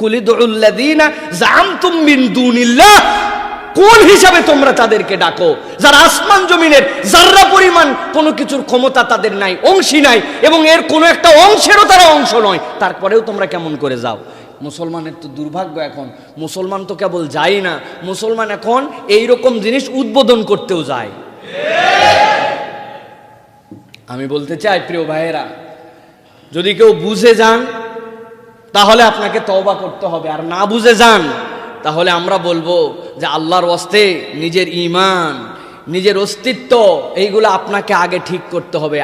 কুলিদুল্লাযীনা যাআমতুম মিন দুনিল্লাহ, কোন হিসাবে তোমরা তাদেরকে ডাকো যারা আসমান জমিনের যাররা পরিমাণ কোনো কিছুর ক্ষমতা তাদের নাই, অংশী নাই, এবং এর কোনো একটা অংশেরও তারা অংশ নয়, তারপরেও তোমরা কেমন করে যাও? মুসলমানের তো দুর্ভাগ্য, এখন মুসলমান তো কেবল যায় না, মুসলমান এখন এইরকম জিনিস উদ্বোধন করতেও যায়। আমি বলতে চাই প্রিয় ভাইয়েরা, যদি কেউ বুঝে যান তাহলে আপনাকে তওবা করতে হবে, আর না বুঝে যান তাহলে আমরা বলবো যে আল্লাহর ওয়াস্তে নিজের ঈমান, নিজের অস্তিত্ব এইগুলো আপনাকে আগে ঠিক করতে হবে।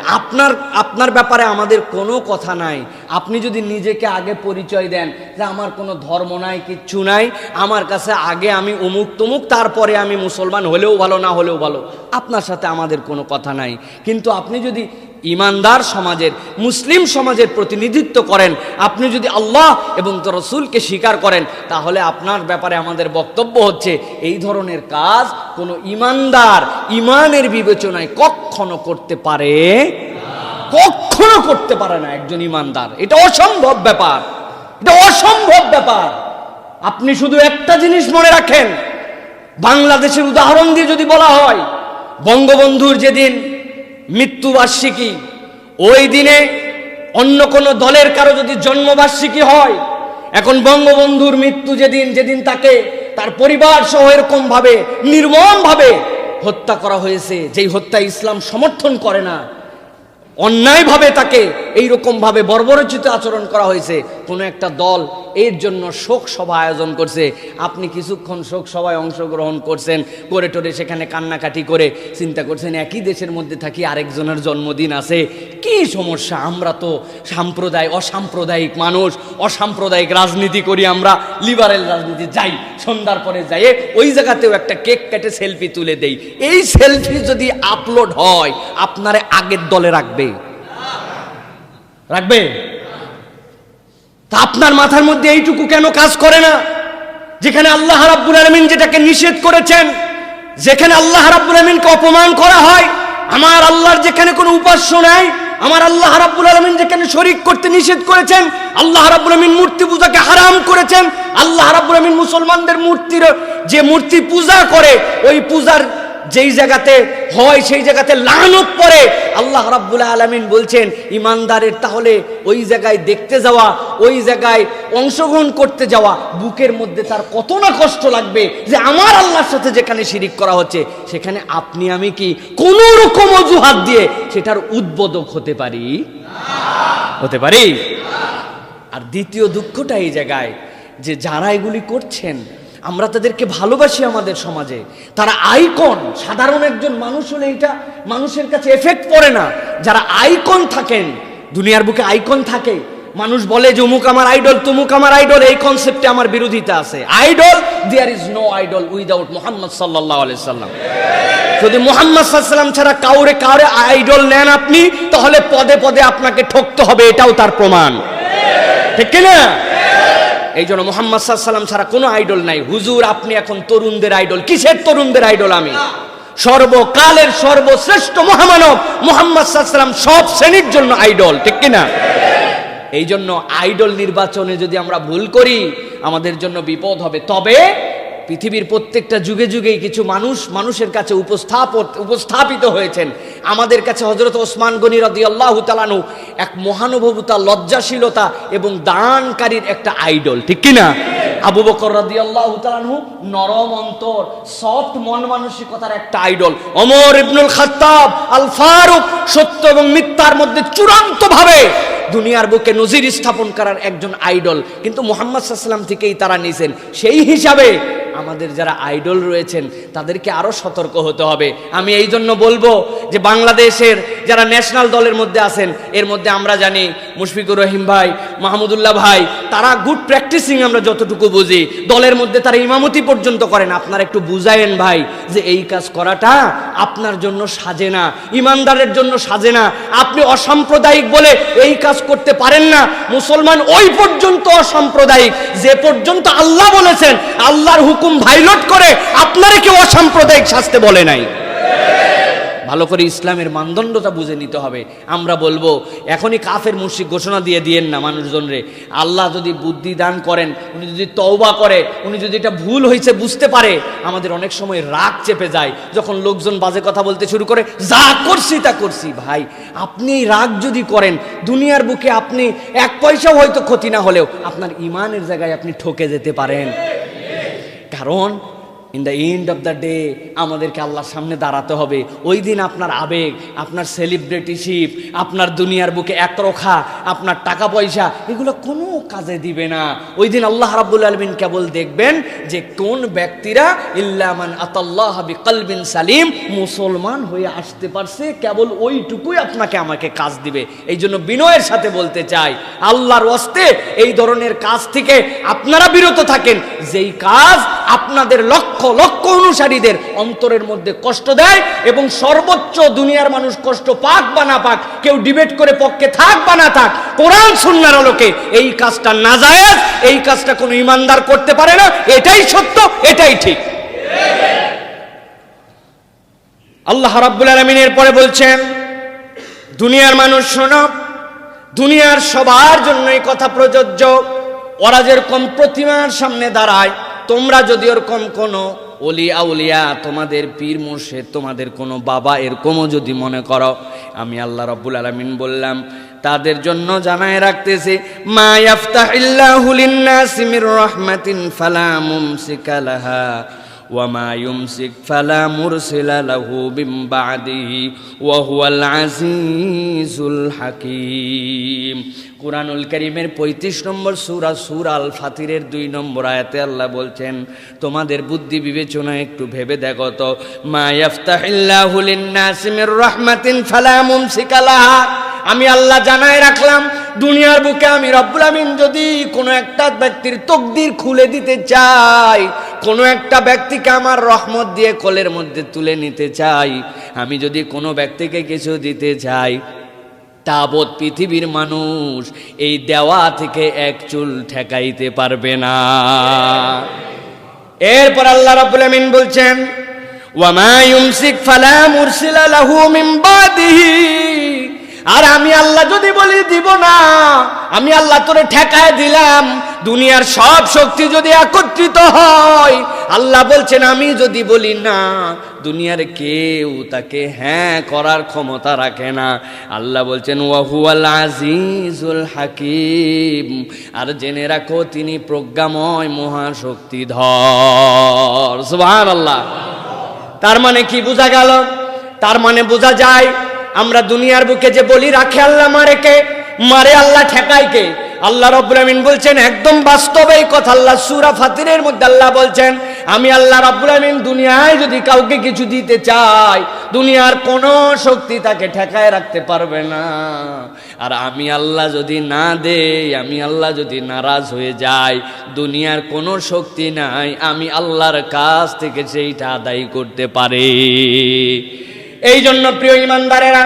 আপনার ব্যাপারে আমাদের কোনো কথা নাই। আপনি যদি নিজেকে আগে পরিচয় দেন যে আমার কোনো ধর্ম নাই, কিচ্ছু নাই, আমার কাছে আগে আমি অমুক তমুক, তারপরে আমি মুসলমান হলেও ভালো, না হলেও ভালো, আপনার সাথে আমাদের কোনো কথা নাই। কিন্তু আপনি যদি ইমানদার সমাজের, মুসলিম সমাজের প্রতিনিধিত্ব করেন, আপনি যদি আল্লাহ এবং তার রাসূলকে স্বীকার করেন, তাহলে আপনার ব্যাপারে আমাদের বক্তব্য হচ্ছে এই ধরনের কাজ কোনো ইমানদার ইমানের বিবেচনায় কখনো করতে পারে, কখনো করতে পারে না একজন ইমানদার। এটা অসম্ভব ব্যাপার, এটা অসম্ভব ব্যাপার। আপনি শুধু একটা জিনিস মনে রাখেন, বাংলাদেশের উদাহরণ দিয়ে যদি বলা হয়, বঙ্গবন্ধুর যেদিন মৃত্যুবার্ষিকী, ওই দিনে অন্য কোনো দলের কারো যদি জন্মবার্ষিকী হয়, এখন বঙ্গবন্ধুর মৃত্যু যেদিন তাকে তার পরিবার সহ এরকম ভাবে নির্মম ভাবে হত্যা করা হয়েছে, যেই হত্যা ইসলাম সমর্থন করে না, অন্যায়ভাবে তাকে এইরকম ভাবে বর্বরোচিত আচরণ করা হয়েছে, কোনো একটা দল এর জন্য শোক সভা আয়োজন করছে। আপনি কিছুক্ষণ শোক সভায় অংশগ্রহণ করছেন, করে টোরে সেখানে কান্নাকাটি করে চিন্তা করছেন একই দেশের মধ্যে থাকি, আরেকজনের জন্মদিন আছে, কি সমস্যা? আমরা তো অসাম্প্রদায়িক মানুষ, অসাম্প্রদায়িক রাজনীতি করি, আমরা লিবারেল রাজনীতি, যাই সন্ধ্যার পরে যাই ওই জায়গাতেও একটা কেক কেটে সেলফি তুলে দেই। এই সেলফি যদি আপলোড হয়, আপনারে আগের দলে রাখবে? তা আপনার মাথার মধ্যে এইটুকু কেন কাজ করে না? যেখানে আল্লাহ রাব্বুল আলামিন যেটাকে নিষেধ করেছেন, যেখানে আল্লাহ রাব্বুল আলামিনকে অপমান করা হয়, আমার আল্লাহর যেখানে কোনো উপাস্য নাই, আমার আল্লাহ রাব্বুল আলামিন যেখানে শরীক করতে নিষেধ করেছেন, আল্লাহ রাব্বুল আলামিন মূর্তি পূজাকে হারাম করেছেন, আল্লাহ রাব্বুল আলামিন মুসলমানদের যে মূর্তি পূজা করে, ওই পূজার যেই জায়গাতে হয় সেই জায়গাতে লানত পড়ে, আল্লাহ রাব্বুল আলামিন বলছেন ইমানদারের তাহলে ওই জায়গায় দেখতে যাওয়া, ওই জায়গায় অংশগ্রহণ করতে যাওয়া, বুকের মধ্যে তার কত না কষ্ট লাগবে যে আমার আল্লাহর সাথে যেখানে শিরিক করা হচ্ছে, সেখানে আপনি আমি কি কোন রকম অজুহাত দিয়ে সেটার উদ্বোধক হতে পারি? আর দ্বিতীয় দুঃখটা এই জায়গায় যে যারা এগুলি করছেন, আমরা তাদেরকে ভালোবাসি আমাদের সমাজে, তারা আইকন। সাধারণ একজন মানুষ হলে এটা মানুষের কাছে এফেক্ট পড়ে না। যারা আইকন থাকেন, দুনিয়ার বুকে আইকন থাকে, মানুষ বলে যে অমুক আমার আইডল, তমুক আমার আইডল, এই কনসেপ্টে আমার বিরোধিতা আছে। Idol, there is no idol without Muhammad সাল্লাল্লাহু আলাইহি সাল্লাম। যদি মুহাম্মদ সাল্লাল্লাহু আলাইহি সাল্লাম ছাড়া কাউরে আইডল নেন আপনি, তাহলে পদে পদে আপনাকে ঠকতে হবে, এটাও তার প্রমাণ, ঠিক কিনা? এই জন্য মুহাম্মদ সাল্লাল্লাহু আলাইহি সাল্লাম ছাড়া কোনো আইডল নাই। হুজুর আপনি এখন তরুণদের আইডল, কিসের তরুণদের আইডল? আমি সর্বকালের সর্বশ্রেষ্ঠ মহামানব মুহাম্মদ সাল্লাল্লাহু আলাইহি সাল্লাম সব শ্রেণীর জন্য আইডল, ঠিক কিনা? এই জন্য আইডল নির্বাচনে যদি আমরা ভুল করি, আমাদের জন্য বিপদ হবে। তবে পৃথিবীর প্রত্যেকটা যুগে যুগেই কিছু মানুষের কাছে উপস্থাপিত হয়েছেন। আমাদের কাছে হযরত ওসমান গনি রাদিয়াল্লাহু তাআলা আনহু এক মহানুভবতা, লজ্জাশীলতা এবং দানকারীর একটা আইডল, ঠিক কিনা? আবু বকর রাদিয়াল্লাহু তাআলা আনহু নরম অন্তর, সফট মন মানসিকতার একটা আইডল। ওমর ইবনুল খাত্তাব আল ফারুক সত্য এবং মিথ্যার মধ্যে চূড়ান্ত ভাবে দুনিয়ার বুকে নজির স্থাপন করার একজন আইডল। কিন্তু মুহাম্মদ সাল্লাল্লাহু আলাইহি ওয়াসাল্লাম থেকেই তারা নিয়েছেন। সেই হিসাবে আমাদের যারা আইডল রয়েছেন তাদেরকে আরো সতর্ক হতে হবে। আমি এই জন্য বলবো যে বাংলাদেশের যারা ন্যাশনাল দলের মধ্যে আছেন, এর মধ্যে আমরা জানি মুশফিকুর রহিম ভাই, মাহমুদুল্লাহ ভাই, তারা গুড প্র্যাকটিসিং, আমরা যতটুকু বুঝি দলের মধ্যে তারা ইমামতি পর্যন্ত করেন। আপনারা একটু বুঝায়েন ভাই যে এই কাজ করাটা আপনার জন্য সাজে না, ইমানদারের জন্য সাজে না। আপনি অসাম্প্রদায়িক বলে এই কাজ করতে পারেন না। মুসলমান ওই পর্যন্ত অসাম্প্রদায়িক যে পর্যন্ত আল্লাহ বলেছেন, আল্লাহর হুকুম ভাইলেট করে আপনারা কেউ অসাম্প্রদায়িক শাস্তে বলে নাই। ভালো করে ইসলামের মানদণ্ডটা বুঝে নিতে হবে। আমরা বলবো এখনই কাফের মুশরিক ঘোষণা দিয়ে দিয়েন না মানুষজনরে। আল্লাহ যদি বুদ্ধি দান করেন, উনি যদি তওবা করে, উনি যদি এটা ভুল হয়েছে বুঝতে পারে, আমাদের অনেক সময় রাগ চেপে যায় যখন লোকজন বাজে কথা বলতে শুরু করে, যা করছি তা করছি। ভাই, আপনি এই রাগ যদি করেন, দুনিয়ার বুকে আপনি এক পয়সাও হয়তো ক্ষতি না হলেও আপনার ইমানের জায়গায় আপনি ঠকে যেতে পারেন। কারণ in the end of the day আমাদেরকে আল্লাহর সামনে দাঁড়াতে হবে। ওই দিন আপনার আবেগ, আপনার সেলিব্রিটিশিপ, আপনার দুনিয়ার বুকে একরোখা, আপনার টাকা পয়সা, এগুলো কোনো কাজে দিবে না। ওই দিন আল্লাহ রাব্বুল আলামিন কেবল দেখবেন যে কোন ব্যক্তিরা ইল্লা মান আতাল্লাহ বিকলবিন সালিম, মুসলমান হয়ে আসতে পারছে, কেবল ওইটুকুই আপনাকে আমাকে কাজ দিবে। এই জন্য বিনয়ের সাথে বলতে চাই, আল্লাহর ওয়াস্তে এই ধরনের কাজ থেকে আপনারা বিরত থাকেন, যেই কাজ আপনাদের লক্ষ লক্ষ অনুসারীদের অন্তরের মধ্যে কষ্ট দেয়, এবং সর্বোচ্চ দুনিয়ার মানুষ কষ্ট পাক বা না পাক, কেউ ডিবেট করে পক্ষে থাক বা না থাক, কোরআন সুন্নাহর আলোকে এই কাজটা নাজায়েজ, এই কাজটা কোনো ইমানদার করতে পারে না। এটাই সত্য, এটাই ঠিক। আল্লাহ রাব্বুল আলামিন এরপরে বলছেন, দুনিয়ার মানুষ শোনো, দুনিয়ার সবার জন্য এই কথা প্রযোজ্য। ওরা যেরকম প্রতিমার সামনে দাঁড়ায়, তোমরা যদি ওরকম কোনো ওলি আউলিয়া, তোমাদের পীর মুর্শিদ, তোমাদের কোনো বাবা এরকমও যদি মনে করো, আমি আল্লাহ রাব্বুল আলামিন বললাম তাদের জন্য জানায় রাখতেছি, মা ইয়াফতাহিল্লাহু লিন-নাসি মির রাহমাতিন ফালা মুমসিকা লাহা ওয়া মা ইউমসিক ফালা মুরসিলা লাহু মিন বা'দিহি ওয়া হুয়াল আজিজুল হাকীম। কুরআনুল কারীমের ৩৫ নম্বর সূরা সূরা আল ফাতিরের ২ নম্বর আয়াতে আল্লাহ বলছেন, তোমাদের বুদ্ধি বিবেচনা একটু ভেবে দেখো তো, মা ইয়াফতাহিল্লাহু লিন-নাসি মির রাহমাতিন ফালা মুমসিকা লাহা, আমি আল্লাহ জানায় রাখলাম দুনিয়ার বুকে আমি রব্বুল আমিন যদি কোনো একটা ব্যক্তির তকদির খুলে দিতে চাই, কোনো একটা ব্যক্তিকে আমার রহমত দিয়ে কোলের মধ্যে তুলে নিতে চাই, আমি যদি কোনো ব্যক্তিকে কিছু দিতে চাই, তাবৎ পৃথিবীর মানুষ এই দেওয়া থেকে এক চুল ঠেকাইতে পারবে না। এরপর আল্লাহ রাব্বুল আমিন বলছেন, ওয়া মা ইউমসিক ফালা মুরসিলা লাহু মিন বাদিহি, আর আমি আল্লাহ যদি বলি দিব না, আমি আল্লাহ তোরে ঠেকায় দিলাম, দুনিয়ার সব শক্তি যদি একত্রিত হয়, আল্লাহ বলছেন আমি যদি বলি না, দুনিয়ার কেউ তাকে হ্যাঁ করার ক্ষমতা রাখে না। আল্লাহ বলছেন ওয়া হুয়াল আজিজুল হাকীম, আর জেনে রাখো তিনি প্রজ্ঞাময় মহাশক্তিধর। সুবহানাল্লাহ। তার মানে কি বোঝা গেল? তার মানে বোঝা যায় আমরা দুনিয়ার বুকে যে বলি রাখে আল্লাহ, মারে কে? মারে আল্লাহ, ঠেকায় কে? আল্লাহ রাব্বুল আমিন বলছেন একদম বাস্তব এই কথা। আল্লাহ সূরা ফাতিরের মধ্যে আল্লাহ বলছেন, আমি আল্লাহ রাব্বুল আমিন দুনিয়ায় যদি কাউকে কিছু দিতে চাই, দুনিয়ার কোনো শক্তি তাকে ঠেকায় রাখতে পারবে না। আর আমি আল্লাহ যদি না দেই, আমি আল্লাহ যদি নারাজ হয়ে যাই, দুনিয়ার কোনো শক্তি নাই আমি আল্লাহর কাছ থেকে সেইটা আদায় করতে পারে। এই জন্য প্রিয় ইমানদারেরা,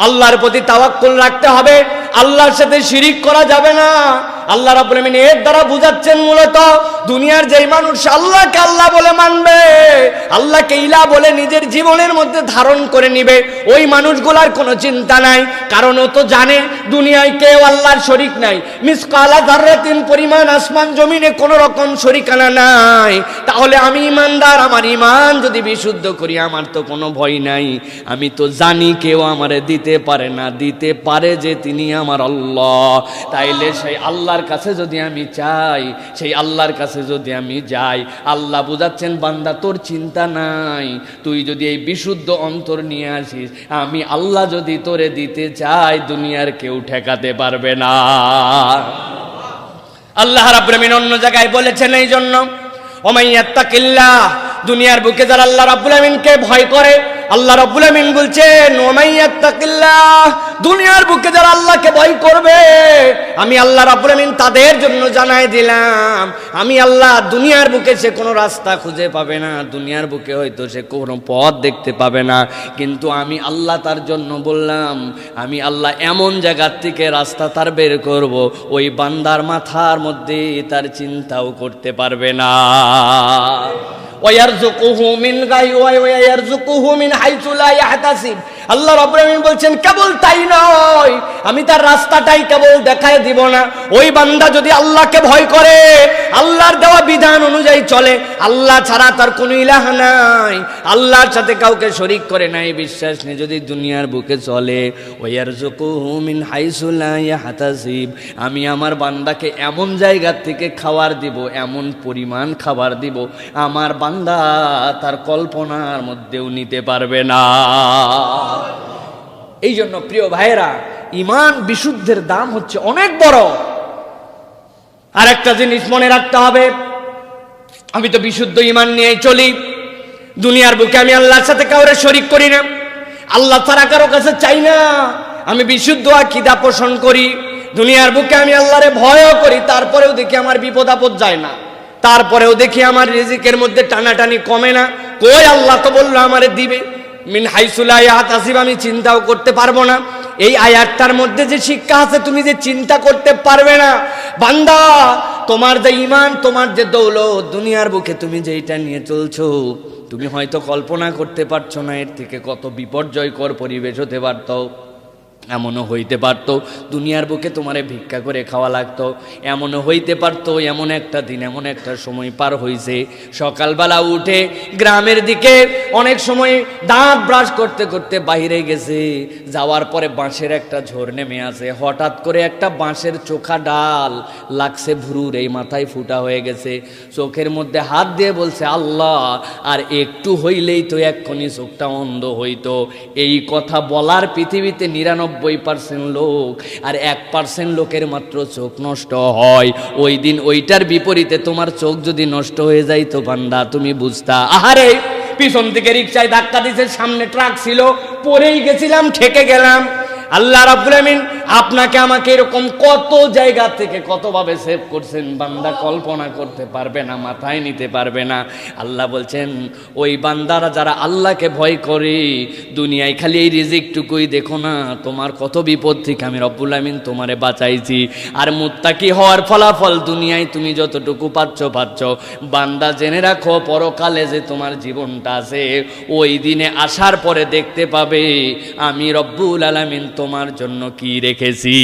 আল্লাহর প্রতি তাওয়াক্কুল রাখতে হবে, আল্লাহর সাথে শিরিক করা যাবে না। আল্লাহ রাব্বুল আমিন এর দ্বারা বুঝাচ্ছেন মূলত দুনিয়ার যেই মানুষ আল্লাহকে আল্লাহ বলে মানবে, আল্লাহকে ইলাহ বলে নিজের জীবনের মধ্যে ধারণ করে নিবে, ওই মানুষগুলার কোনো চিন্তা নাই। কারণ ও তো জানে দুনিয়ায় কেউ আল্লাহর শরীক নাই, মিসকালা যাররাতিন পরিমাণ আসমান জমিনে কোনো রকম শরীকানা নাই। তাহলে আমি ইমানদার, আমার ইমান যদি বিশুদ্ধ করি, আমার তো কোনো ভয় নাই। আমি তো জানি কেউ আমারে দিতে পারে না, দিতে পারে যে তিনি আমার আল্লাহ। তাইলে সেই আল্লাহর কাছে যদি আমি চাই, সেই আল্লাহর কাছে যদি আমি যাই, আল্লাহ বুঝাচ্ছেন বান্দা তোর চিন্তা নাই, তুই যদি এই বিশুদ্ধ অন্তর নিয়ে আসিস, আমি আল্লাহ যদি তোরে দিতে চাই, দুনিয়ার কেউ ঠেকাতে পারবে না। আল্লাহ রাব্বুল আমিন অন্য জায়গায় বলেছেন এই জন্য, ওমাইয়াত্তাকিল্লাহ, দুনিয়ার বুকে যারা আল্লাহ রাব্বুল আমিনকে ভয় করে, আল্লাহ রাব্বুল আমিন বলছেন ওমাইয়াত্তাকিল্লাহ, দুনিয়ার বুকে যারা আল্লাহকে ভয় করবে, আমি আল্লাহ রাব্বুল আমিন তাদের জন্য জানাই দিলাম, আমি আল্লাহ দুনিয়ার বুকে সে কোনো রাস্তা খুঁজে পাবে না, দুনিয়ার বুকে হয়তো সে কোনো পথ দেখতে পাবে না, কিন্তু আমি আল্লাহ তার জন্য বললাম, আমি আল্লাহ এমন জায়গার থেকে রাস্তা তার বের করব, ওই বান্দার মাথার মধ্যে তার চিন্তাও করতে পারবে না। ওয়ারযুকুহু মিন গায়রি ওয়ারযুকুহু মিন হাইসু লা ইয়াহতাসিব, আল্লাহ রাব্বুল আলামিন বলছেন কেবল তাই নয়, আমি তার রাস্তাটাই কেবল দেখায় দিব না, ওই বান্দা যদি আল্লাহকে ভয় করে, আল্লাহর দেওয়া বিধান অনুযায়ী চলে, আল্লাহ ছাড়া তার কোনো ইলাহ নাই, আল্লাহর সাথে কাউকে শরীক করে নাই, বিশ্বাস নেই, যদি দুনিয়ার বুকে চলে, ওয়ারযুকুহু মিন হাইসু লা ইয়াহতাসিব, আমি আমার বান্দাকে এমন জায়গা থেকে খাবার দিব, এমন পরিমাণ খাবার দিব, আমার বান্দা তার কল্পনার মধ্যেও নিতে পারবে না। এই জন্য প্রিয় ভাইয়েরা, ঈমান বিশুদ্ধের দাম হচ্ছে অনেক বড়। আর একটা জিনিস মনে রাখতে হবে, আমি তো বিশুদ্ধ ঈমান নিয়ে চলি, দুনিয়ার বুকে আমি আল্লাহর সাথে কাউরে শরীক করি না, আল্লাহ ছাড়া কারো কাছে চাই না, আমি বিশুদ্ধ আকীদা পোষণ করি, দুনিয়ার বুকে আমি আল্লাহরে ভয়ও করি, তারপরেও দেখি আমার বিপদ আপদ যায় না, তারপরেও দেখি আমার রিজিকের মধ্যে টানাটানি কমে না। কই আল্লাহ তো বললো আমারে দিবে, মিন হাইসু লা ইয়াহতাসিব, আমি চিন্তাও করতে পারবো না। এই আয়াতটার মধ্যে যে শিক্ষা আছে, তুমি যে চিন্তা করতে পারবে না, বান্দা তোমার যে ঈমান, তোমার যে দৌলত, দুনিয়ার বুকে তুমি যেটা নিয়ে চলছো, তুমি হয়তো কল্পনা করতে পারছো না এর থেকে কত বিপর্যয়কর পরিবেশ হতে পারতো। এমনও হইতে পারত দুনিয়ার বুকে তোমারে ভিক্ষা করে খাওয়া লাগতো, এমনও হইতে পারত এমন একটা দিন, এমন একটা সময় পার হইছে, সকালবেলা উঠে গ্রামের দিকে অনেক সময় দাঁত ব্রাশ করতে করতে বাইরে গেছে, যাওয়ার পরে বাঁশের একটা ঝোর নেমে আসে, হঠাৎ করে একটা বাঁশের চোখা ডাল লাগছে ভুরুর এই মাথায় ফুটা হয়ে গেছে, চোখের মধ্যে হাত দিয়ে বলছে আল্লাহ, আর একটু হইলেই তো এক্ষুনি চোখটা অন্ধ হইতো। এই কথা বলার পৃথিবীতে 99% লোক, আর 1% লোকের মাত্র চোখ নষ্ট হয়। ওই দিন ওইটার বিপরীতে তোমার চোখ যদি নষ্ট হয়ে যায় তো বান্দা তুমি বুঝতা, আহারে পিছন থেকে রিকশায় ধাক্কা দিছে, সামনে ট্রাক ছিল, পড়েই গেছিলাম, ঠেকে গেলাম। আল্লাহ রাব্বুল আমিন আপনাকে আমাকে এরকম কত জায়গা থেকে কতভাবে সেভ করছেন, বান্দা কল্পনা করতে পারবে না, মাথায় নিতে পারবে না। আল্লাহ বলছেন ওই বান্দারা যারা আল্লাহকে ভয় করে, দুনিয়ায় খালি এই রিজিকটুকুই দেখো না, তোমার কত বিপদ থেকে আমি রব্বুল আমিন তোমারে বাঁচাইছি। আর মুত্তাকি হওয়ার ফলাফল দুনিয়ায় তুমি যতটুকু পাচ্ছ, বান্দা জেনে রাখো পরকালে যে তোমার জীবনটা আছে, ওই দিনে আসার পরে দেখতে পাবে আমি রব্বুল আলামিন তোমার জন্য কি রেখেছি।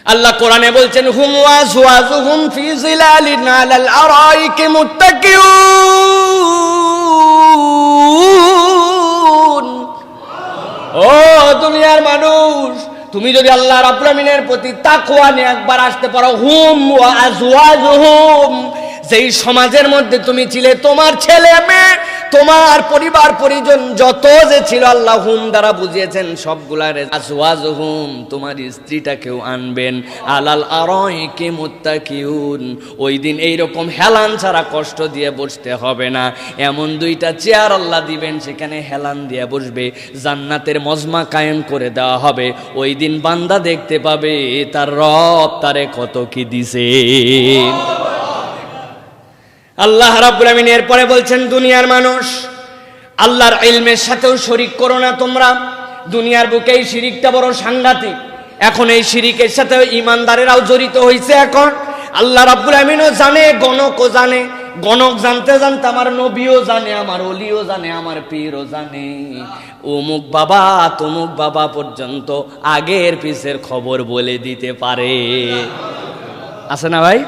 আল্লাহ কোরআনে বলছেন হুম ওয়াজওয়াজুহুম ফি জিলালিন আলাল আরাইকি মুত্তাকিউন। ও দুনিয়ার মানুষ, তুমি যদি আল্লাহ রাব্বুল আমিনের প্রতি তাকওয়া নিয়ে একবার আসতে পারো, হুম ওয়াজওয়াজুহুম, যেই সমাজের মধ্যে তুমি ছিলে, তোমার ছেলে মেয়ে, তোমার পরিবার পরিজন যত যে ছিল, আল্লাহ হুম দ্বারা বুঝিয়েছেন সবগুলার আজওয়াজহুম, তোমার স্ত্রীটাকেও আনবেন, আলাল আরাইকি মুত্তাকিউন, ওই দিন এইরকম হেলান ছাড়া কষ্ট দিয়ে বসতে হবে না, এমন দুইটা চেয়ার আল্লাহ দিবেন, সেখানে হেলান দিয়ে বসবে, জান্নাতের মজমা কায়েম করে দেওয়া হবে। ওই দিন বান্দা দেখতে পাবে তার রব তারে কত কি দিছে। আল্লাহ রাব্বুল আমিন এরপরে বলছেন দুনিয়ার মানুষ, আল্লাহর ইলমের সাথেও শরীক করো না তোমরা। দুনিয়ার বুকে এই শিরিকটা বড় সাংঘাতিক, এখন এই শিরিকের সাথে ঈমানদারেরাও জড়িত হয়েছে। এখন আল্লাহ রাব্বুল আমিনও জানে, গণকও জানে, গণক জানতে জানতে আমার নবীও জানে, আমার ওলিও জানে, আমার পীরও জানে, অমুক বাবা তমুক বাবা পর্যন্ত আগের পিছের খবর বলে দিতে পারে। আছে না ভাই?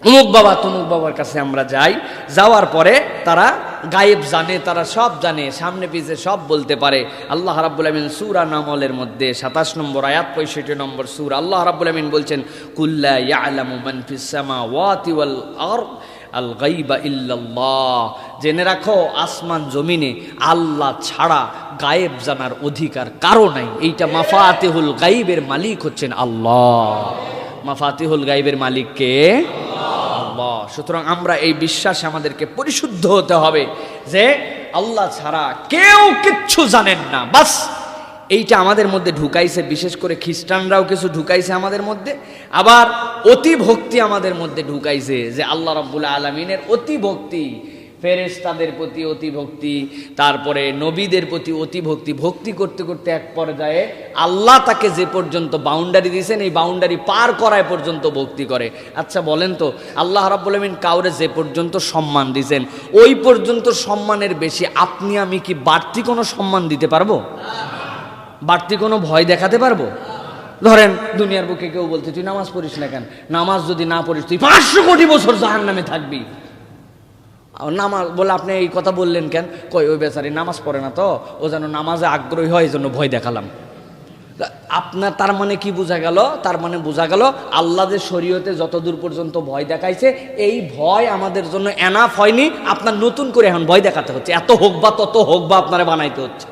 অমুক বাবা তমুক বাবার কাছে আমরা যাই, যাওয়ার পরে তারা গায়েব জানে, তারা সব জানে, সামনে পিছে সব বলতে পারে। আল্লাহ রাব্বুল আমিন সূরা নামলের মধ্যে 27 নম্বর আয়াত 65 নম্বর সূরা, আল্লাহ রাব্বুল আমিন বলছেন কুল্লা ইয়ালামু মান ফিস সামাওয়াতি ওয়াল আরদ আল গায়বা ইল্লাল্লাহ, জেনে রাখো আসমান জমিনে আল্লাহ ছাড়া গায়েব জানার অধিকার কারো নাই। এইটা মাফাতিহুল গায়বের মালিক হচ্ছেন আল্লাহ। মাফাতিহুল গায়বের মালিক কে? আল্লাহ। সুতরাং আমরা এই বিশ্বাসে আমাদেরকে পরিশুদ্ধ হতে হবে যে আল্লাহ ছাড়া কেউ কিচ্ছু জানেন না, বাস এইটা আমাদের মধ্যে ঢুকাইছে। বিশেষ করে খ্রিস্টানরাও কিছু ঢুকাইছে আমাদের মধ্যে, আবার অতি ভক্তি আমাদের মধ্যে ঢুকাইছে যে আল্লাহ রাব্বুল আলামিনের অতি ভক্তি ফেরেশতাদের প্রতি অতি ভক্তি, তারপরে নবীদের প্রতি অতি ভক্তি, ভক্তি করতে করতে এক পর্যায়ে আল্লাহ তাকে যে পর্যন্ত বাউন্ডারি দিয়েছেন এই বাউন্ডারি পার করায় পর্যন্ত ভক্তি করে। আচ্ছা বলেন তো, আল্লাহ রাব্বুল আলামিন কাউরে যে পর্যন্ত সম্মান দিয়েছেন ওই পর্যন্ত সম্মানের বেশি আপনি আমি কি বাড়তি কোনো সম্মান দিতে পারবো? বাড়তি কোনো ভয় দেখাতে পারবো? ধরেন দুনিয়ার বুকে কেউ বলতে তুই নামাজ পড়িস না কেন, নামাজ যদি না পড়িস তুই 500 কোটি বছর জাহান্নামে থাকবি। নামাজ বলে আপনি এই কথা বললেন কেন? কই ওই বেচারি নামাজ পড়ে না তো, ও যেন নামাজে আগ্রহী হয় এই জন্য ভয় দেখালাম। আপনার তার মানে কি বোঝা গেল? তার মানে বোঝা গেল আল্লাহ যে শরীয়তে যতদূর পর্যন্ত ভয় দেখাইছে এই ভয় আমাদের জন্য এনাফ হয়নি, আপনার নতুন করে এখন ভয় দেখাতে হচ্ছে, এত হোক বা তত হোক বা আপনারা বানাইতে হচ্ছে।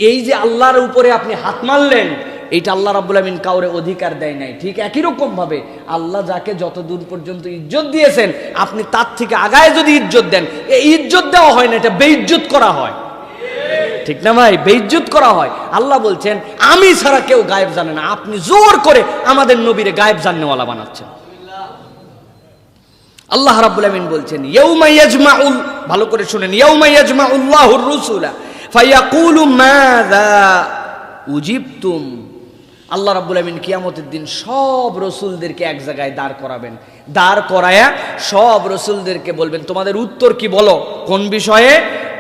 এই যে আল্লাহর উপরে আপনি হাত মারলেন এইটা আল্লাহ রাব্বুল আমিন কাউরে অধিকার দেয় নাই। ঠিক একই রকম ভাবে আল্লাহ যাকে যতদূর পর্যন্ত ইজ্জত দিয়েছেন আপনি তার থেকে আগায় যদি ইজ্জত দেন, এই ইজ্জত দেওয়া হয় না, এটা বেইজ্জত করা হয়। ঠিক না ভাই? বেইজ্জত করা হয়। আল্লাহ বলছেন আমি ছাড়া কেউ গায়েব জানে না, আপনি জোর করে আমাদের নবীরে গায়েব জাননেওয়ালা বানাচ্ছেন। আল্লাহ রাব্বুল আমিন বলছেন ইয়াউমা ইয়াজমাউল, ভালো করে শুনেন, ইয়াউমা ইয়াজমাউল্লাহুর রুসুলা ফায়াকুলু মাযা উজিবতুম। আল্লাহ রাব্বুল আমিন কিয়ামতের দিন সব রসুলদেরকে এক জায়গায় দাঁড় করাবেন, দাঁড় করায়া সব রসুলদেরকে বলবেন তোমাদের উত্তর কি বলো, কোন বিষয়ে?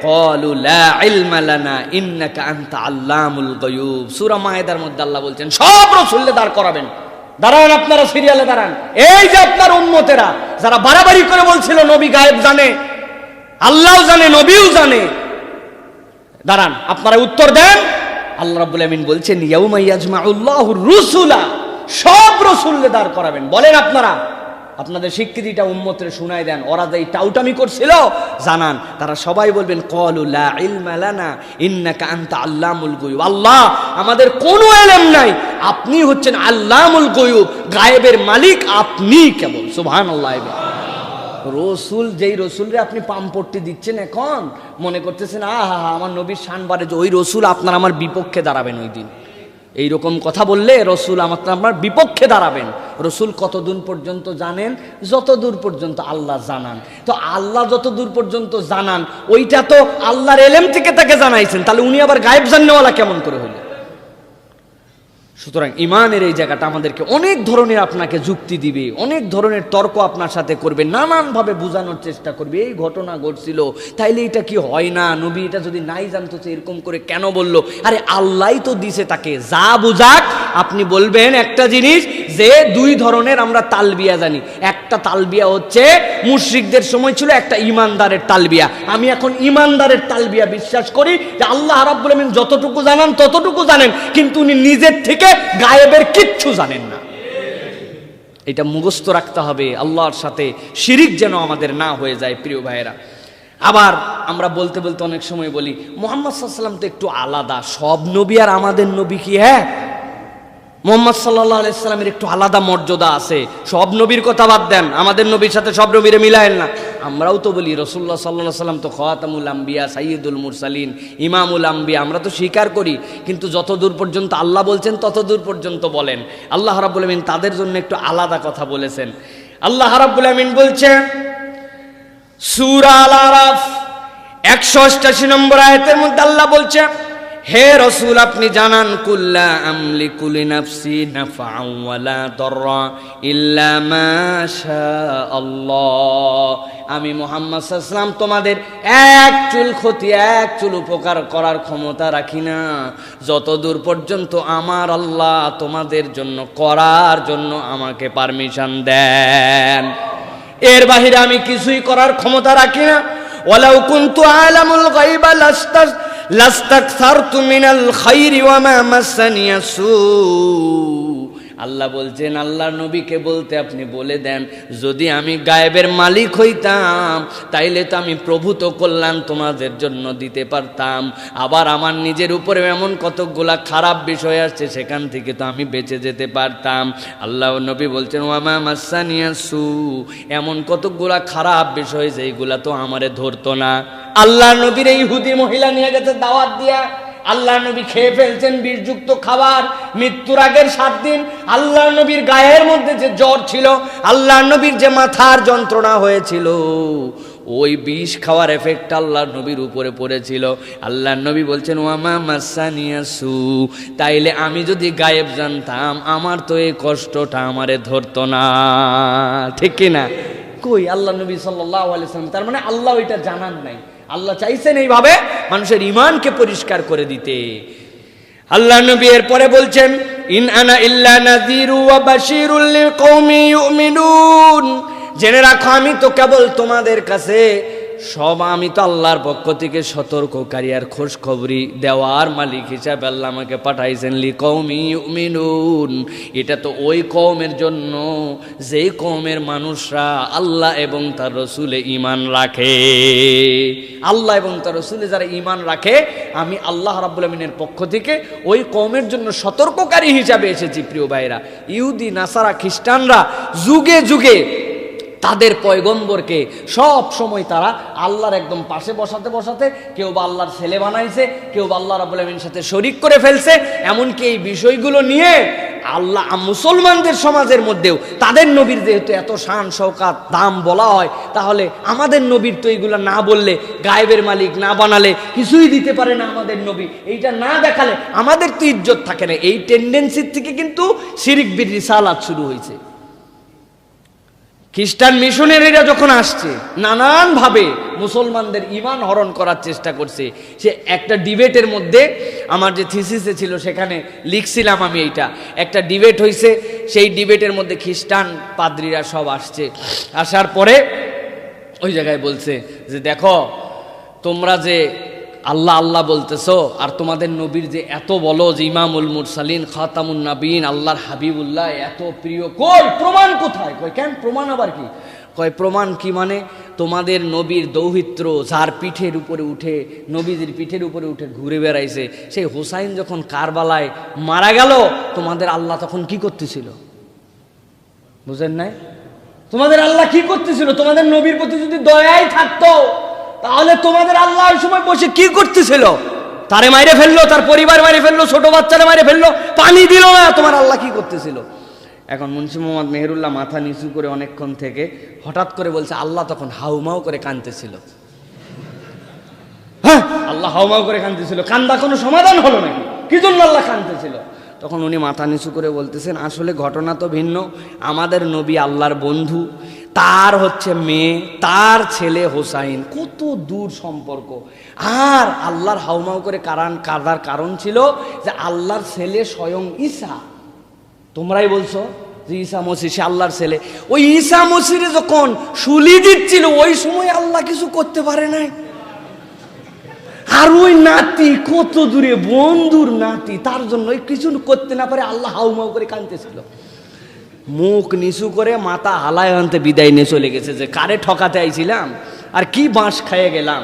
ক্বালু লা ইলমা লানা ইন্নাকা আনতা আল্লামুল গায়ুব। সূরা মায়েদার মধ্যে আল্লাহ বলছেন সব রসুলদের দাঁড় করাবেন, দাঁড়ান আপনারা সিরিয়ালে দাঁড়ান। এই যে আপনার উম্মতেরা যারা বাড়াবাড়ি করে বলছিল নবী গায়েব জানে, আল্লাহও জানে, নবীও জানে, দাঁড়ান আপনারা উত্তর দেন। আল্লাহ রাব্বুল আমিন বলছেন ইয়াউমা ইয়াজমাউল্লাহুর রুসুলা, সব রাসূলদের দাঁড় করাবেন। বলেন আপনারা আপনাদের স্বীকৃতিটা উম্মতের শুনায় দেন। ওরা যে টাউটামি করছিল জানান, তারা সবাই বলবেন ক্বালু লা ইলমা লানা ইন্নাকা আনতা আল্লামুল গায়ুব। আল্লাহ আমাদের কোনো ইলম নাই, আপনি হচ্ছেন আল্লামুল গায়ুব, গায়েবের মালিক আপনি কেবল। সুবহানাল্লাহ। রসুল যেই রসুলরে আপনি পামপট্টি দিচ্ছেন এখন মনে করতেছেন আহা আমার নবীর শান বাড়ে, ওই রসুল আপনার আমার বিপক্ষে দাঁড়াবেন ওই দিন। এইরকম কথা বললে রসুল আমার বিপক্ষে দাঁড়াবেন। রসুল কতদূর পর্যন্ত জানেন? যতদূর পর্যন্ত আল্লাহ জানান। তো আল্লাহ যতদূর পর্যন্ত জানান ওইটা তো আল্লাহর এলেম থেকে তাকে জানাইছেন, তাহলে উনি আবার গায়েব জাননেওয়ালা কেমন করে হইল? সুতরাং ইমানের এই জায়গাটা আমাদেরকে অনেক ধরনের আপনাকে যুক্তি দিবে, অনেক ধরনের তর্ক আপনার সাথে করবে, নানানভাবে বোঝানোর চেষ্টা করবে এই ঘটনা ঘটছিল তাইলে এটা কি হয় না, নবী এটা যদি নাই জানতো এরকম করে কেন বললো? আরে আল্লাহই তো দিছে তাকে, যা বুঝাক। আপনি বলবেন একটা জিনিস যে দুই ধরনের আমরা তালবিয়া জানি, একটা তালবিয়া হচ্ছে মুশরিকদের সময় ছিল, একটা ইমানদারের তালবিয়া। আমি এখন ইমানদারের তালবিয়া বিশ্বাস করি যে আল্লাহ রাব্বুল আমিন যতটুকু জানান ততটুকু জানেন, কিন্তু উনি নিজের থেকে গায়েবের কিচ্ছু জানেন না। এটা মুখস্থ রাখতে হবে, আল্লাহর সাথে শিরিক যেন আমাদের না হয়ে যায়। প্রিয় ভাইয়েরা, আবার আমরা বলতে বলতে অনেক সময় বলি মুহাম্মদ সাল্লাল্লাহু আলাইহি ওয়াসাল্লাম তো একটু আলাদা। সব নবী আর আমাদের নবী কি এক? মুহাম্মদ সাল্লাল্লাহু আলাইহি ওয়াসাল্লামের একটু আলাদা মর্যাদা আছে। সব নবীর কথা বাদ দেন, আমাদের নবীর সাথে সব নবীরে মিলায়েন না। আমরাও তো বলি রাসূলুল্লাহ সাল্লাল্লাহু আলাইহি ওয়াসাল্লাম তো খাতামুল আম্বিয়া, সাইয়্যিদুল মুরসালিন, ইমামুল আম্বিয়া, আমরা তো স্বীকার করি। কিন্তু যতদূর পর্যন্ত আল্লাহ বলছেন ততদূর পর্যন্ত বলেন। আল্লাহ রাব্বুল আমিন তাদের জন্য একটু আলাদা কথা বলেছেন। আল্লাহ রাব্বুল আমিন বলছেন সূরা আল-আরাফ 188 নম্বর আয়াতের মধ্যে আল্লাহ বলছেন হে রাসূল আপনি জানান কুল্লা আমলিকু লিনাফসি নাফআন ওয়ালা দাররা ইল্লা মা শাআল্লাহ। আমি মুহাম্মদ সাল্লাল্লাহু আলাইহি ওয়াসাল্লাম তোমাদের এক চুল ক্ষতি এক চুল উপকার করার ক্ষমতা রাখি না যতদূর পর্যন্ত আমার আল্লাহ তোমাদের জন্য করার জন্য আমাকে পারমিশন দেন, এর বাহিরে আমি কিছুই করার ক্ষমতা রাখি না। ওয়ালাউ কুনতু আলামুল গায়বা লাস্তাকসারতু মিনাল খায়রি ওয়া মা মাসানিয়াস সু। আল্লাহ বলছেন আল্লাহর নবীকে বলতে আপনি বলে দেন যদি আমি গায়েবের মালিক হইতাম তাইলে তো আমি প্রভূত কল্যাণ তোমাদের জন্য দিতে পারতাম। আবার আমার নিজের উপরে এমন কতগুলা খারাপ বিষয় আসছে সেখান থেকে তো আমি বেঁচে যেতে পারতাম। আল্লাহ নবী বলছেন ওয়া মা মাসানিয়াস সু, এমন কতগুলা খারাপ বিষয় যেইগুলা তো আমারে ধরতো না। আল্লাহ নবীর এই ইহুদি মহিলা নিয়ে গেছে দাওয়াত দিয়া, আল্লাহ নবী খেয়ে ফেলছেন বিষযুক্ত খাবার। মৃত্যুর আগের 7 দিন আল্লাহ নবীর গায়ের মধ্যে যে জ্বর ছিল, আল্লাহ নবীর যে মাথার যন্ত্রণা হয়েছিল, ওই বিষ খাওয়ার এফেক্ট আল্লাহর নবীর উপরে পড়েছিল। আল্লাহর নবী বলছেন ওয়ামা মাসানিয়াসু, তাইলে আমি যদি গায়েব জানতাম আমার তো এই কষ্টটা আমারে ধরতো না, ঠিক কিনা? কই আল্লাহ নবী সাল্লাল্লাহু আলাইহি ওয়াসাল্লাম, তার মানে আল্লাহ ওইটা জানান নাই। আল্লাহ চাইছেন এইভাবে মানুষের ঈমানকে পরিষ্কার করে দিতে। আল্লাহ নবী এরপরে বলছেন ইন আনা ইল্লা নাযীরু ওয়া বাশীরুল লিকওমি ইউমিনুন, জেনে রাখো আমি তো কেবল তোমাদের কাছে আমি তো আল্লাহর পক্ষ থেকে সতর্ককারী আর খোঁজখবরি দেওয়ার মালিক হিসাবে আল্লাহ আমাকে পাঠাইছেন। লিকওমি ইউমিনুন, এটা তো ওই কওমের জন্য যেই কওমের মানুষরা আল্লাহ এবং তার রসুলে ঈমান রাখে। আল্লাহ এবং তার রসুলে যারা ঈমান রাখে, আমি আল্লাহ রাব্বুল আমিনের পক্ষ থেকে ওই কওমের জন্য সতর্ককারী হিসাবে এসেছি। প্রিয় ভাইরা, ইহুদি নাসারা খ্রিস্টানরা যুগে যুগে তাদের পয়গম্বরকে সব সময় তারা আল্লাহর একদম পাশে বসাতে বসাতে কেউ বা আল্লাহর ছেলে বানাইছে, কেউ বা আল্লাহ রাব্বুল আমিনের সাথে শরীক করে ফেলছে। এমনকি এই বিষয়গুলো নিয়ে আল্লাহ মুসলমানদের সমাজের মধ্যেও তাদের নবীর যেহেতু এত শান শওকাত দাম বলা হয়, তাহলে আমাদের নবীর তো এইগুলো না বললে, গায়েবের মালিক না বানালে কিছুই দিতে পারে না আমাদের নবী, এইটা না দেখালে আমাদের তো ইজ্জত থাকে না। এই টেন্ডেন্সির থেকে কিন্তু শিরিক বির রিসালাত শুরু হয়েছে। খ্রিস্টান মিশনারিরা যখন আসছে নানানভাবে মুসলমানদের ঈমান হরণ করার চেষ্টা করছে। সে একটা ডিবেটের মধ্যে আমার যে থিসিসে ছিল সেখানে লিখছিলাম আমি, এইটা একটা ডিবেট হয়েছে। সেই ডিবেটের মধ্যে খ্রিস্টান পাদ্রীরা সব আসছে, আসার পরে ওই জায়গায় বলছে যে দেখো তোমরা যে আল্লাহ আল্লাহ বলতেছো আর তোমাদের নবীর যে এত বলো যে ইমামুল মুরসালিন খাতামুন নাবিয়িন আল্লাহর হাবিবুল্লাহ এত প্রিয়, কই প্রমাণ কোথায়? কই কেন প্রমাণ আবার কি? কয় প্রমাণ কি মানে তোমাদের নবীর দৌহিত্র যার পিঠের উপরে উঠে, নবীজির পিঠের উপরে উঠে ঘুরে বেড়াইছে, সেই হুসাইন যখন কারবালায় মারা গেল তোমাদের আল্লাহ তখন কি করতেছিল? বুঝেন নাই? তোমাদের আল্লাহ কি করতেছিল? তোমাদের নবীর প্রতি যদি দয়াই থাকতো তাহলে তোমাদের আল্লাহ ওই সময় বসে কি করতেছিল? তারে মাইরে ফেললো, তার পরিবার মাইরে ফেললো, ছোট বাচ্চারা মাইরে ফেললো, পানি দিল না। তোমার আল্লাহ কি করতেছিল? এখন মুন্সি মোহাম্মদ মেহেরুল্লাহ মাথা নিচু করে অনেকক্ষণ থেকে হঠাৎ করে বলছে আল্লাহ তখন হাউমাউ করে কাঁদতেছিল। হ্যাঁ, আল্লাহ হাউমাউ করে কাঁদতেছিল। কান্দা কোনো সমাধান হলো নাকি? কি জন্য আল্লাহ কাঁদতেছিল? তখন উনি মাথা নিচু করে বলতেছেন আসলে ঘটনা তো ভিন্ন। আমাদের নবী আল্লাহর বন্ধু, তার হচ্ছে মেয়ে, তার ছেলে হোসাইন, কত দূর সম্পর্ক। আর আল্লাহর হাউমাউ করে কাঁদার কারণ ছিল যে আল্লাহর ছেলে স্বয়ং ঈসা। তোমরাই বলছো যে ঈসা মসিহ সে আল্লাহর ছেলে। ওই ঈসা মসিহে যখন শুলি দিচ্ছিল ওই সময় আল্লাহ কিছু করতে পারে নাই। আর ওই নাতি কত দূরে, বন্ধুর নাতি, তার জন্য কিছু করতে না পারে আল্লাহ হাউমাউ করে কাঁদতেছিল। মুখ নিচু করে মাথা হালায় আনতে বিদায় নিয়ে চলে গেছে যে কারে ঠকাতে আইছিলাম আর কি বাঁশ খাইয়ে গেলাম।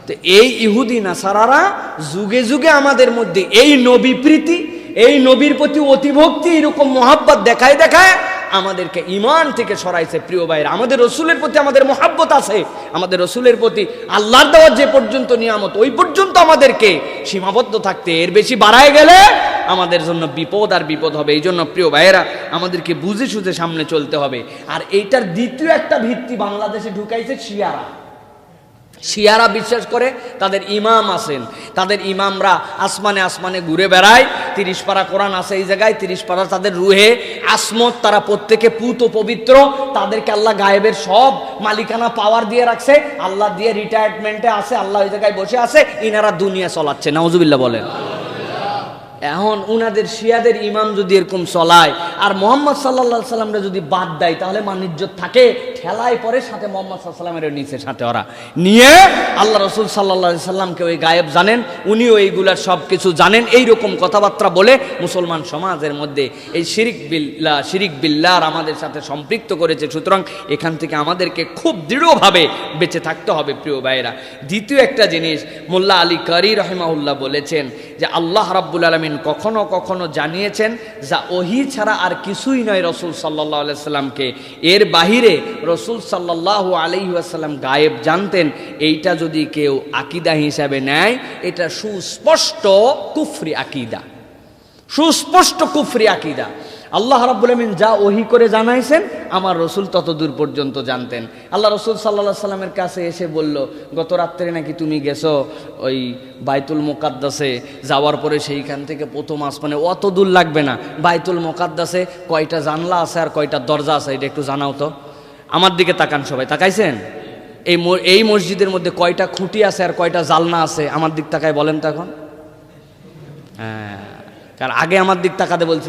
তো এই ইহুদি নাসারারা যুগে যুগে আমাদের মধ্যে এই নবী প্রীতি, এই নবীর প্রতি অতিভক্তি, এরকম মহাব্বত দেখায় দেখায় আমাদেরকে ঈমান থেকে সরাইছে। প্রিয় ভাইরা, আমাদের রসুলের প্রতি আমাদের মহাব্বত আছে, আমাদের রসুলের প্রতি আল্লাহর দেওয়া যে পর্যন্ত নিয়ামত ওই পর্যন্ত আমাদেরকে সীমাবদ্ধ থাকতে, এর বেশি বাড়ায় গেলে আমাদের জন্য বিপদ আর বিপদ হবে। এই জন্য প্রিয় ভাইয়েরা আমাদেরকে বুঝে সুঝে সামনে চলতে হবে। আর এইটার দ্বিতীয় একটা ভিত্তি বাংলাদেশে ঢুকাইছে শিয়ারা। শিয়ারা বিশ্বাস করে তাদের ইমাম আছেন, তাদের ইমামরা আসমানে আসমানে ঘুরে বেড়ায়। 30 পারা কোরআন আছে এই জায়গায়, 30 পারা তাদের রুহে আসমত, তারা প্রত্যেকে পুত ও পবিত্র, তাদেরকে আল্লাহ গায়েবের সব মালিকানা পাওয়ার দিয়ে রাখছে, আল্লাহ দিয়ে রিটায়ারমেন্টে আছে, আল্লাহ ওই জায়গায় বসে আছে, ইনারা দুনিয়া চলাচ্ছে। নাউজুবিল্লাহ বলেন। এখন উনাদের শিয়াদের ইমাম যদি এরকম চলায় আর মোহাম্মদ সাল্লাল্লাহু সাল্লামরা যদি বাদ দেয় তাহলে মানিজ্জত থাকে, ঠেলায় পরে সাথে মোহাম্মদ সাল্লাল্লাহু সাল্লামের নিচে সাথে ওরা নিয়ে আল্লাহ রসুল সাল্লাল্লাহু সাল্লামকে ওই গায়েব জানেন, উনিও এইগুলার সব কিছু জানেন। এইরকম কথাবার্তা বলে মুসলমান সমাজের মধ্যে এই শিরিক বিল্লাহ আমাদের সাথে সম্পৃক্ত করেছে। সুতরাং এখান থেকে আমাদেরকে খুব দৃঢ়ভাবে বেঁচে থাকতে হবে। প্রিয় ভাইয়েরা, দ্বিতীয় একটা জিনিস মোল্লা আলী কারি রাহিমাহুল্লাহ বলেছেন যে আল্লাহ রাব্বুল আলামিন কখনো কখনো জানিয়েছেন যা ওহী ছাড়া আর কিছুই নয় রসুল সাল্লাল্লাহু আলাইহি ওয়াসাল্লামকে, এর বাহিরে রসুল সাল্লাল্লাহু আলাইহি ওয়াসাল্লাম গায়েব জানতেন। এইটা যদি কেউ আকীদা হিসাবে নেয় এটা সুস্পষ্ট কুফরি আকীদা, সুস্পষ্ট কুফরি আকীদা। আল্লাহ রাব্বুল আমিন যা ওহী করে জানাইছেন আমার রসুল তত দূর পর্যন্ত জানতেন। আল্লাহ রসুল সাল্লাল্লাহু আলাইহি সাল্লামের কাছে এসে বলল, গত রাত্রে নাকি তুমি গেছো ওই বাইতুল মুকাদ্দাসে, যাওয়ার পরে সেইখান থেকে প্রথম আসমানে, অত দূর লাগবে না, বাইতুল মুকাদ্দাসে কয়টা জানলা আছে আর কয়টা দরজা আছে এটা একটু জানাও তো। আমার দিকে তাকান সবাই, তাকাইছেন? এই মসজিদের মধ্যে কয়টা খুঁটি আছে আর কয়টা জালনা আছে? আমার দিক তাকায় বলেন তো এখন। হ্যাঁ, কারণ আগে আমার দিক তাকাতে বলছি,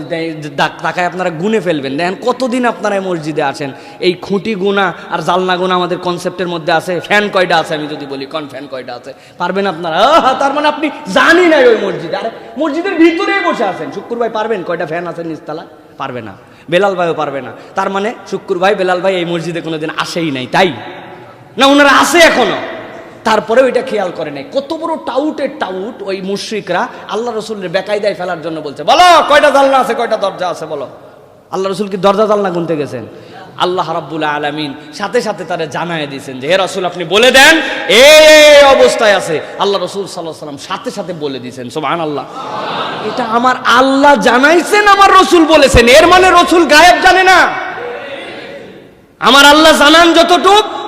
তাকায় আপনারা গুনে ফেলবেন। দেখেন কতদিন আপনারা এই মসজিদে আছেন, এই খুঁটি গুনা আর জালনা গুনা আমাদের কনসেপ্টের মধ্যে আছে। ফ্যান কয়টা আছে আমি যদি বলি, কোন ফ্যান কয়টা আছে পারবেন আপনারা? তার মানে আপনি জানি না ওই মসজিদে, আর মসজিদের ভিতরেই বসে আছেন। শুক্কুর ভাই পারবেন কয়টা ফ্যান আছে নিচতলা? পারবে না। বেলাল ভাইও পারবে না। তার মানে শুক্কুর ভাই, বেলাল ভাই এই মসজিদে কোনোদিন আসেই নাই, তাই না? ওনারা আছে এখনো, তারপরে ওইটা খেয়াল করে নাই। কত বড় টাউটের টাউট ওই মুশরিকরা আল্লাহ রসুলের বেকায়দায় ফেলার জন্য বলছে, বলো কয়টা জানলা আছে, কয়টা দরজা আছে বলো। আল্লাহ রসুল কি দরজা জানলা গুনতে গেছেন? আল্লাহ রাব্বুল আলামিন সাথে সাথে তারা জানায় দিয়েছেন যে হে রাসূল আপনি বলে দেন এই অবস্থায় আছে। আল্লাহ রসুল সাল্লাল্লাহু আলাইহি ওয়াসাল্লাম সাথে সাথে বলে দিয়েছেন। সুবহানাল্লাহ। এটা আমার আল্লাহ জানাইছেন, আমার রসুল বলেছেন, এর মানে রসুল গায়েব জানে না। আমার আল্লাহ জানান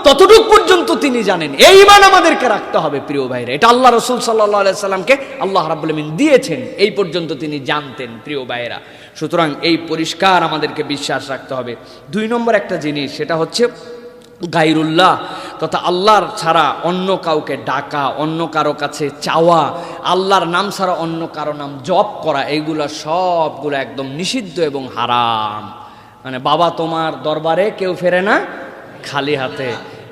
ততটুক পর্যন্ত তিনি জানেন। এই ঈমান আমাদেরকে রাখতে হবে প্রিয় ভাইরা। এটা আল্লাহ রাসূল সাল্লাল্লাহু আলাইহি সাল্লামকে আল্লাহ রাব্বুল আমিন দিয়েছেন, এই পর্যন্ত তিনি জানতেন প্রিয় ভাইরা। সুতরাং এই পরিষ্কার আমাদেরকে বিশ্বাস রাখতে হবে। 2 নম্বর একটা জিনিস, সেটা হচ্ছে গায়রুল্লাহ তথা আল্লাহর ছাড়া অন্য কাউকে ডাকা, অন্য কারো কাছে চাওয়া, আল্লাহর নাম ছাড়া অন্য কারো নাম জপ করা, এইগুলা সবগুলো একদম নিষিদ্ধ এবং হারাম। মানে বাবা তোমার দরবারে কেউ ফেরে না খালি হাতে,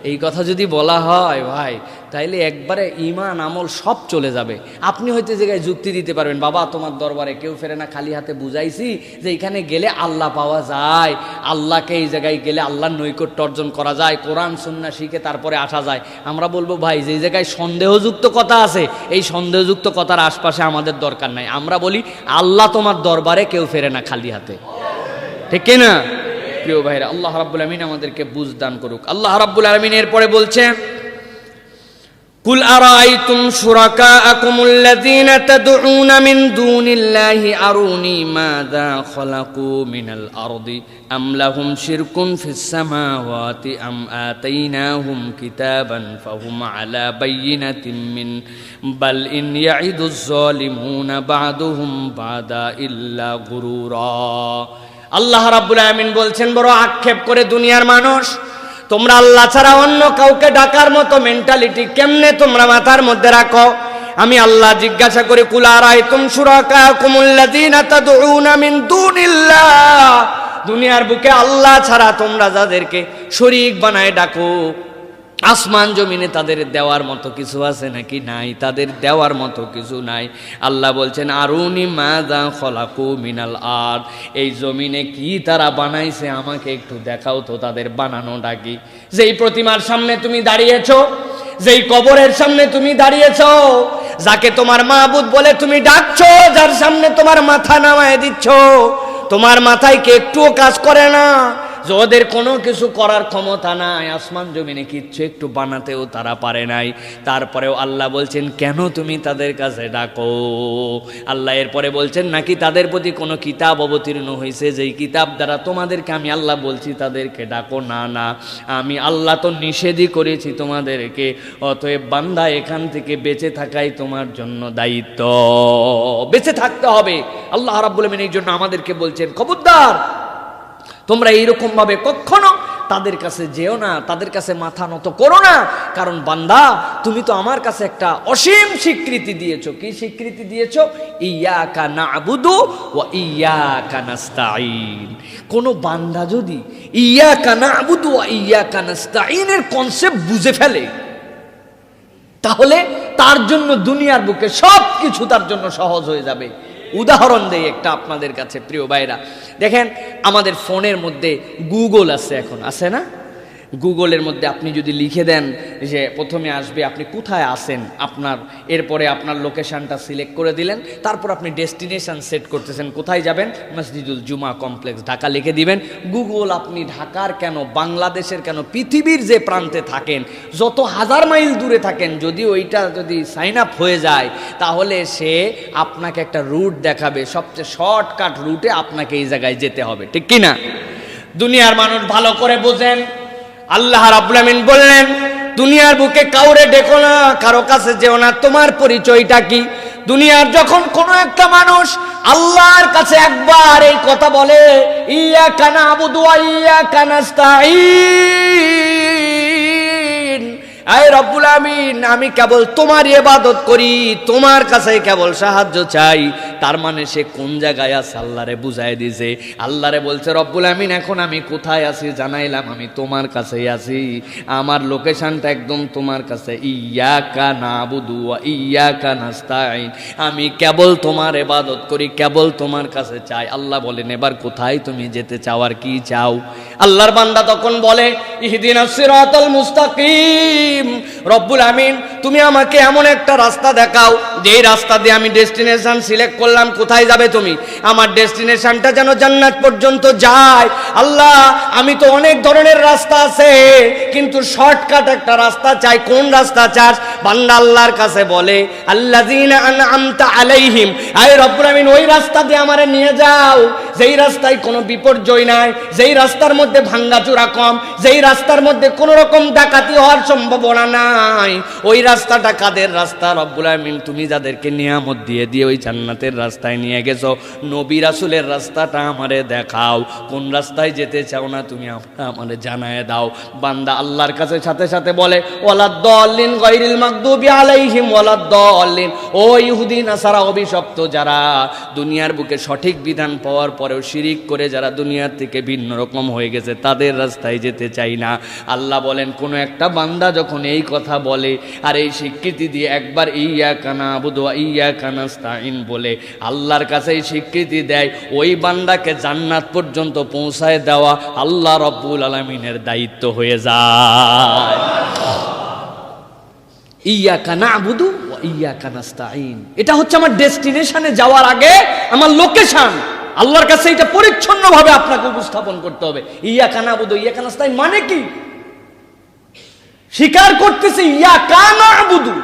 এই কথা যদি বলা হয় ভাই, তাইলে একবারে ঈমান আমল সব চলে যাবে। আপনি হয়তো জায়গায় যুক্তি দিতে পারবেন, বাবা তোমার দরবারে কেউ ফেরে না খালি হাতে, বুঝাইছি যে এখানে গেলে আল্লাহ পাওয়া যায়, আল্লাহকে এই জায়গায় গেলে আল্লাহর নৈকট্য অর্জন করা যায়, কোরআন সুন্নাহ শিখে তারপরে আসা যায়। আমরা বলবো ভাই যে জায়গায় সন্দেহযুক্ত কথা আছে, এই সন্দেহযুক্ত কথার আশপাশে আমাদের দরকার নাই। আমরা বলি আল্লাহ তোমার দরবারে কেউ ফেরে না খালি হাতে, ঠিক কিনা প্রিয় ভাইরা? আল্লাহ রাব্বুল আমিন আমাদেরকে বুঝ দান করুক। আল্লাহ রাব্বুল আমিন এরপরে বলছেন, কুল আরাআইতুম শুরাকাআকুমুল্লাযীনা তাদউনা মিন দুনিল্লাহি আরুনি মাযা খালাকু মিনাল আরদি আম লাহুম শিরকুন ফিস সামাওয়াতি আম আতাইনাহুম কিতাবান ফাহুম আলা বায়িনাতিন মিন বাল ইন ইয়াইদুজ যালিমুনা বা'দুহুম বা'দা ইল্লা গুরুরা। আল্লাহ রাব্বুল আমিন বলছেন, বড় আক্ষেপ করে দুনিয়ার মানুষ, তোমরা আল্লাহ ছাড়া অন্য কাউকে ডাকার মতো মেন্টালিটি কেমনে তোমরা মাথার মধ্যে রাখো? আমি আল্লাহ জিজ্ঞাসা করি, কুল আরাআইতুম শুরাকাকুমুল্লাযীনা তাদউনা মিন দুনিল্লাহ, দুনিয়ার বুকে আল্লাহ ছাড়া তোমরা যাদেরকে শরীক বানায় ডাকো, আসমান জমিনে তাদের দেওয়ার মতো কিছু আছে নাকি? নাই, তাদের দেওয়ার মতো কিছু নাই। আল্লাহ বলছেন, আরুনি মাযা খলাকু মিনাল আরদ, এই জমিনে কি তারা বানাইছে আমাকে একটু দেখাও তো তাদের বানানোটা কি। যেই প্রতিমার সামনে তুমি দাঁড়িয়েছো, যেই কবরের সামনে তুমি দাঁড়িয়েছো, যাকে তোমার মাবুদ বলে তুমি ডাকছো, যার সামনে তোমার মাথা নামায় দিচ্ছ, তোমার মাথায় কি একটুও কাজ করে না যে ওদের কোনো কিছু করার ক্ষমতা নাই, আসমান জমিনে কিচ্ছু একটু বানাতেও তারা পারে নাই, তারপরেও আল্লাহ বলছেন কেন তুমি তাদের কাছে ডাকো? আল্লাহ এরপরে বলছেন, নাকি তাদের প্রতি কোনো কিতাব অবতীর্ণ হয়েছে যেই কিতাব দ্বারা তোমাদেরকে আমি আল্লাহ বলছি তাদেরকে ডাকো? না না, আমি আল্লাহ তো নিষেধই করেছি তোমাদেরকে, অতএব বান্দা এখান থেকে বেঁচে থাকাই তোমার জন্য দায়িত্ব, বেঁচে থাকতে হবে। আল্লাহ রাব্বুল আমিন এই জন্য আমাদেরকে বলছেন, খবরদার তোমরা এইরকম ভাবে কখনো তাদের কাছে যেও না, তাদের কাছে মাথা নত করো না। কারণ বান্দা তুমি তো আমার কাছে একটা অসীম স্বীকৃতি দিয়েছো। কি স্বীকৃতি দিয়েছো? ইয়াকা না'বুদু ওয়া ইয়াকা নাস্তাঈন। কোন বান্দা যদি ইয়াকা না'বুদু ওয়া ইয়াকা নাস্তাঈনের কনসেপ্ট বুঝে ফেলে, তাহলে তার জন্য দুনিয়ার বুকে সবকিছু তার জন্য সহজ হয়ে যাবে। উদাহরণ দেই একটা আপনাদের কাছে প্রিয় ভাইরা, দেখেন আমাদের ফোনের মধ্যে গুগল আছে, এখন আছে না? গুগলের মধ্যে আপনি যদি লিখে দেন যে প্রথমে আসবে আপনি কোথায় আছেন আপনার, এরপরে আপনার লোকেশনটা সিলেক্ট করে দিলেন, তারপর আপনি ডেস্টিনেশন সেট করতেছেন কোথায় যাবেন, মসজিদুল জুমা কমপ্লেক্স ঢাকা লিখে দিবেন। গুগল আপনি ঢাকার কেন, বাংলাদেশের কেন, পৃথিবীর যে প্রান্তে থাকেন, যত হাজার মাইল দূরে থাকেন, যদি ওইটা যদি সাইন আপ হয়ে যায় তাহলে সে আপনাকে একটা রুট দেখাবে, সবচেয়ে শর্টকাট রুটে আপনাকে এই জায়গায় যেতে হবে, ঠিক কিনা? দুনিয়ার মানুষ ভালো করে বোঝেন, আল্লাহ রাব্বুল আমিন বললেন দুনিয়ার বুকে কাউরে ডেকো না, কারো কাছে যেও না, তোমার পরিচয়টা কি? দুনিয়ার যখন কোনো একটা মানুষ আল্লাহর কাছে একবার এই কথা বলে, ইয়াকা নাবুদু ওয়া ইয়াকা নাস্তাঈন, আয় রব্বুল আমিন আমি কেবল তোমারই ইবাদত করি, তোমার কাছে কেবল সাহায্য চাই, তার মানে সে কোন জায়গায় আছে আল্লাহরে বুঝাই দিয়েছে। আল্লাহরে বলছে রব্বুল আমিন এখন আমি কোথায় আছি জানাইলাম, আমি তোমার কাছেই আছি, আমার লোকেশনটা একদম তোমার কাছে, ইয়াকা নাবুদু ওয়া ইয়াকা নাস্তাঈন, আমি কেবল তোমার ইবাদত করি, কেবল তোমার কাছে চাই। আল্লাহ বলেন এবার কোথায় তুমি যেতে চাও, আর কি চাও? আল্লাহর বান্দা তখন বলে ইহদিনাস সিরাতাল মুস্তাকিম, রব্বুল আমিন তুমি আমাকে এমন একটা রাস্তা দেখাও যেই রাস্তা দিয়ে আমি ডেস্টিনেশন সিলেক্ট করলাম, কোথায় যাবে তুমি, আমার ডেস্টিনেশনটা যেন জান্নাত পর্যন্ত যায়। আল্লাহ আমি তো অনেক ধরনের রাস্তা আছে, কিন্তু শর্টকাট একটা রাস্তা চাই, কোন রাস্তা চাস? বান্দা আল্লাহর কাছে বলে আল্লাযীনা আনআমতা আলাইহিম, আয় রব্বুল আমিন ওই রাস্তা দিয়ে আমারে নিয়ে যাও যেই রাস্তায় কোনো বিপর্যয় নাই, যেই রাস্তার মধ্যে ভাঙ্গাচুরা কম, যেই রাস্তার মধ্যে কোনো রকম ডাকাতি হওয়ার সম্ভাবনা নাই। ওই রাস্তাটা কাদের রাস্তা? রব্বুল আমিন তুমি যাদেরকে নিয়ামত দিয়ে দিয়ে ওই জান্নাতের রাস্তায় নিয়ে গেছো, নবী রাসূলের রাস্তাটা আমারে দেখাও, কোন রাস্তায় যেতে চাও না তুমি আমারে জানায় দাও। বান্দা আল্লাহর কাছে সাথে সাথে বলে ওয়ালাদ-দাল্লিন গায়রিল মাগদুবি আলাইহিম ওয়ালাদ-দাল্লিন, ও ইহুদি নাসারা অভিশপ্ত যারা দুনিয়ার বুকে সঠিক বিধান পাওয়ার পরেও শিরিক করে যারা দুনিয়ার থেকে ভিন্ন রকম হয়ে গেছে, তাদের রাস্তায় যেতে চাই না। আল্লাহ বলেন কোন একটা বান্দা যখন এই কথা বলে আর এই স্বীকৃতি দিয়ে একবার ইয়াকা নাবুদু ওয়া ইয়াকা নাস্তাঈন বলে আল্লাহর কাছে এই স্বীকৃতি দেয়, ওই বান্দাকে জান্নাত পর্যন্ত পৌঁছায় দেওয়া আল্লাহ রাব্বুল আলামিনের দায়িত্ব হয়ে যায়। ইয়াকা নাবুদু ওয়া ইয়াকা নাস্তাঈন, এটা হচ্ছে আমার ডেস্টিনেশনে যাওয়ার আগে আমার লোকেশন। আল্লাহর কাছে এটা পরিচ্ছন্নভাবে আপনাকে উপস্থাপন করতে হবে। ইয়াকা নাবুদু ইয়াকা নাস্তাঈন মানে কি? স্বীকার করতেছে ইয়াকা নাবুদু,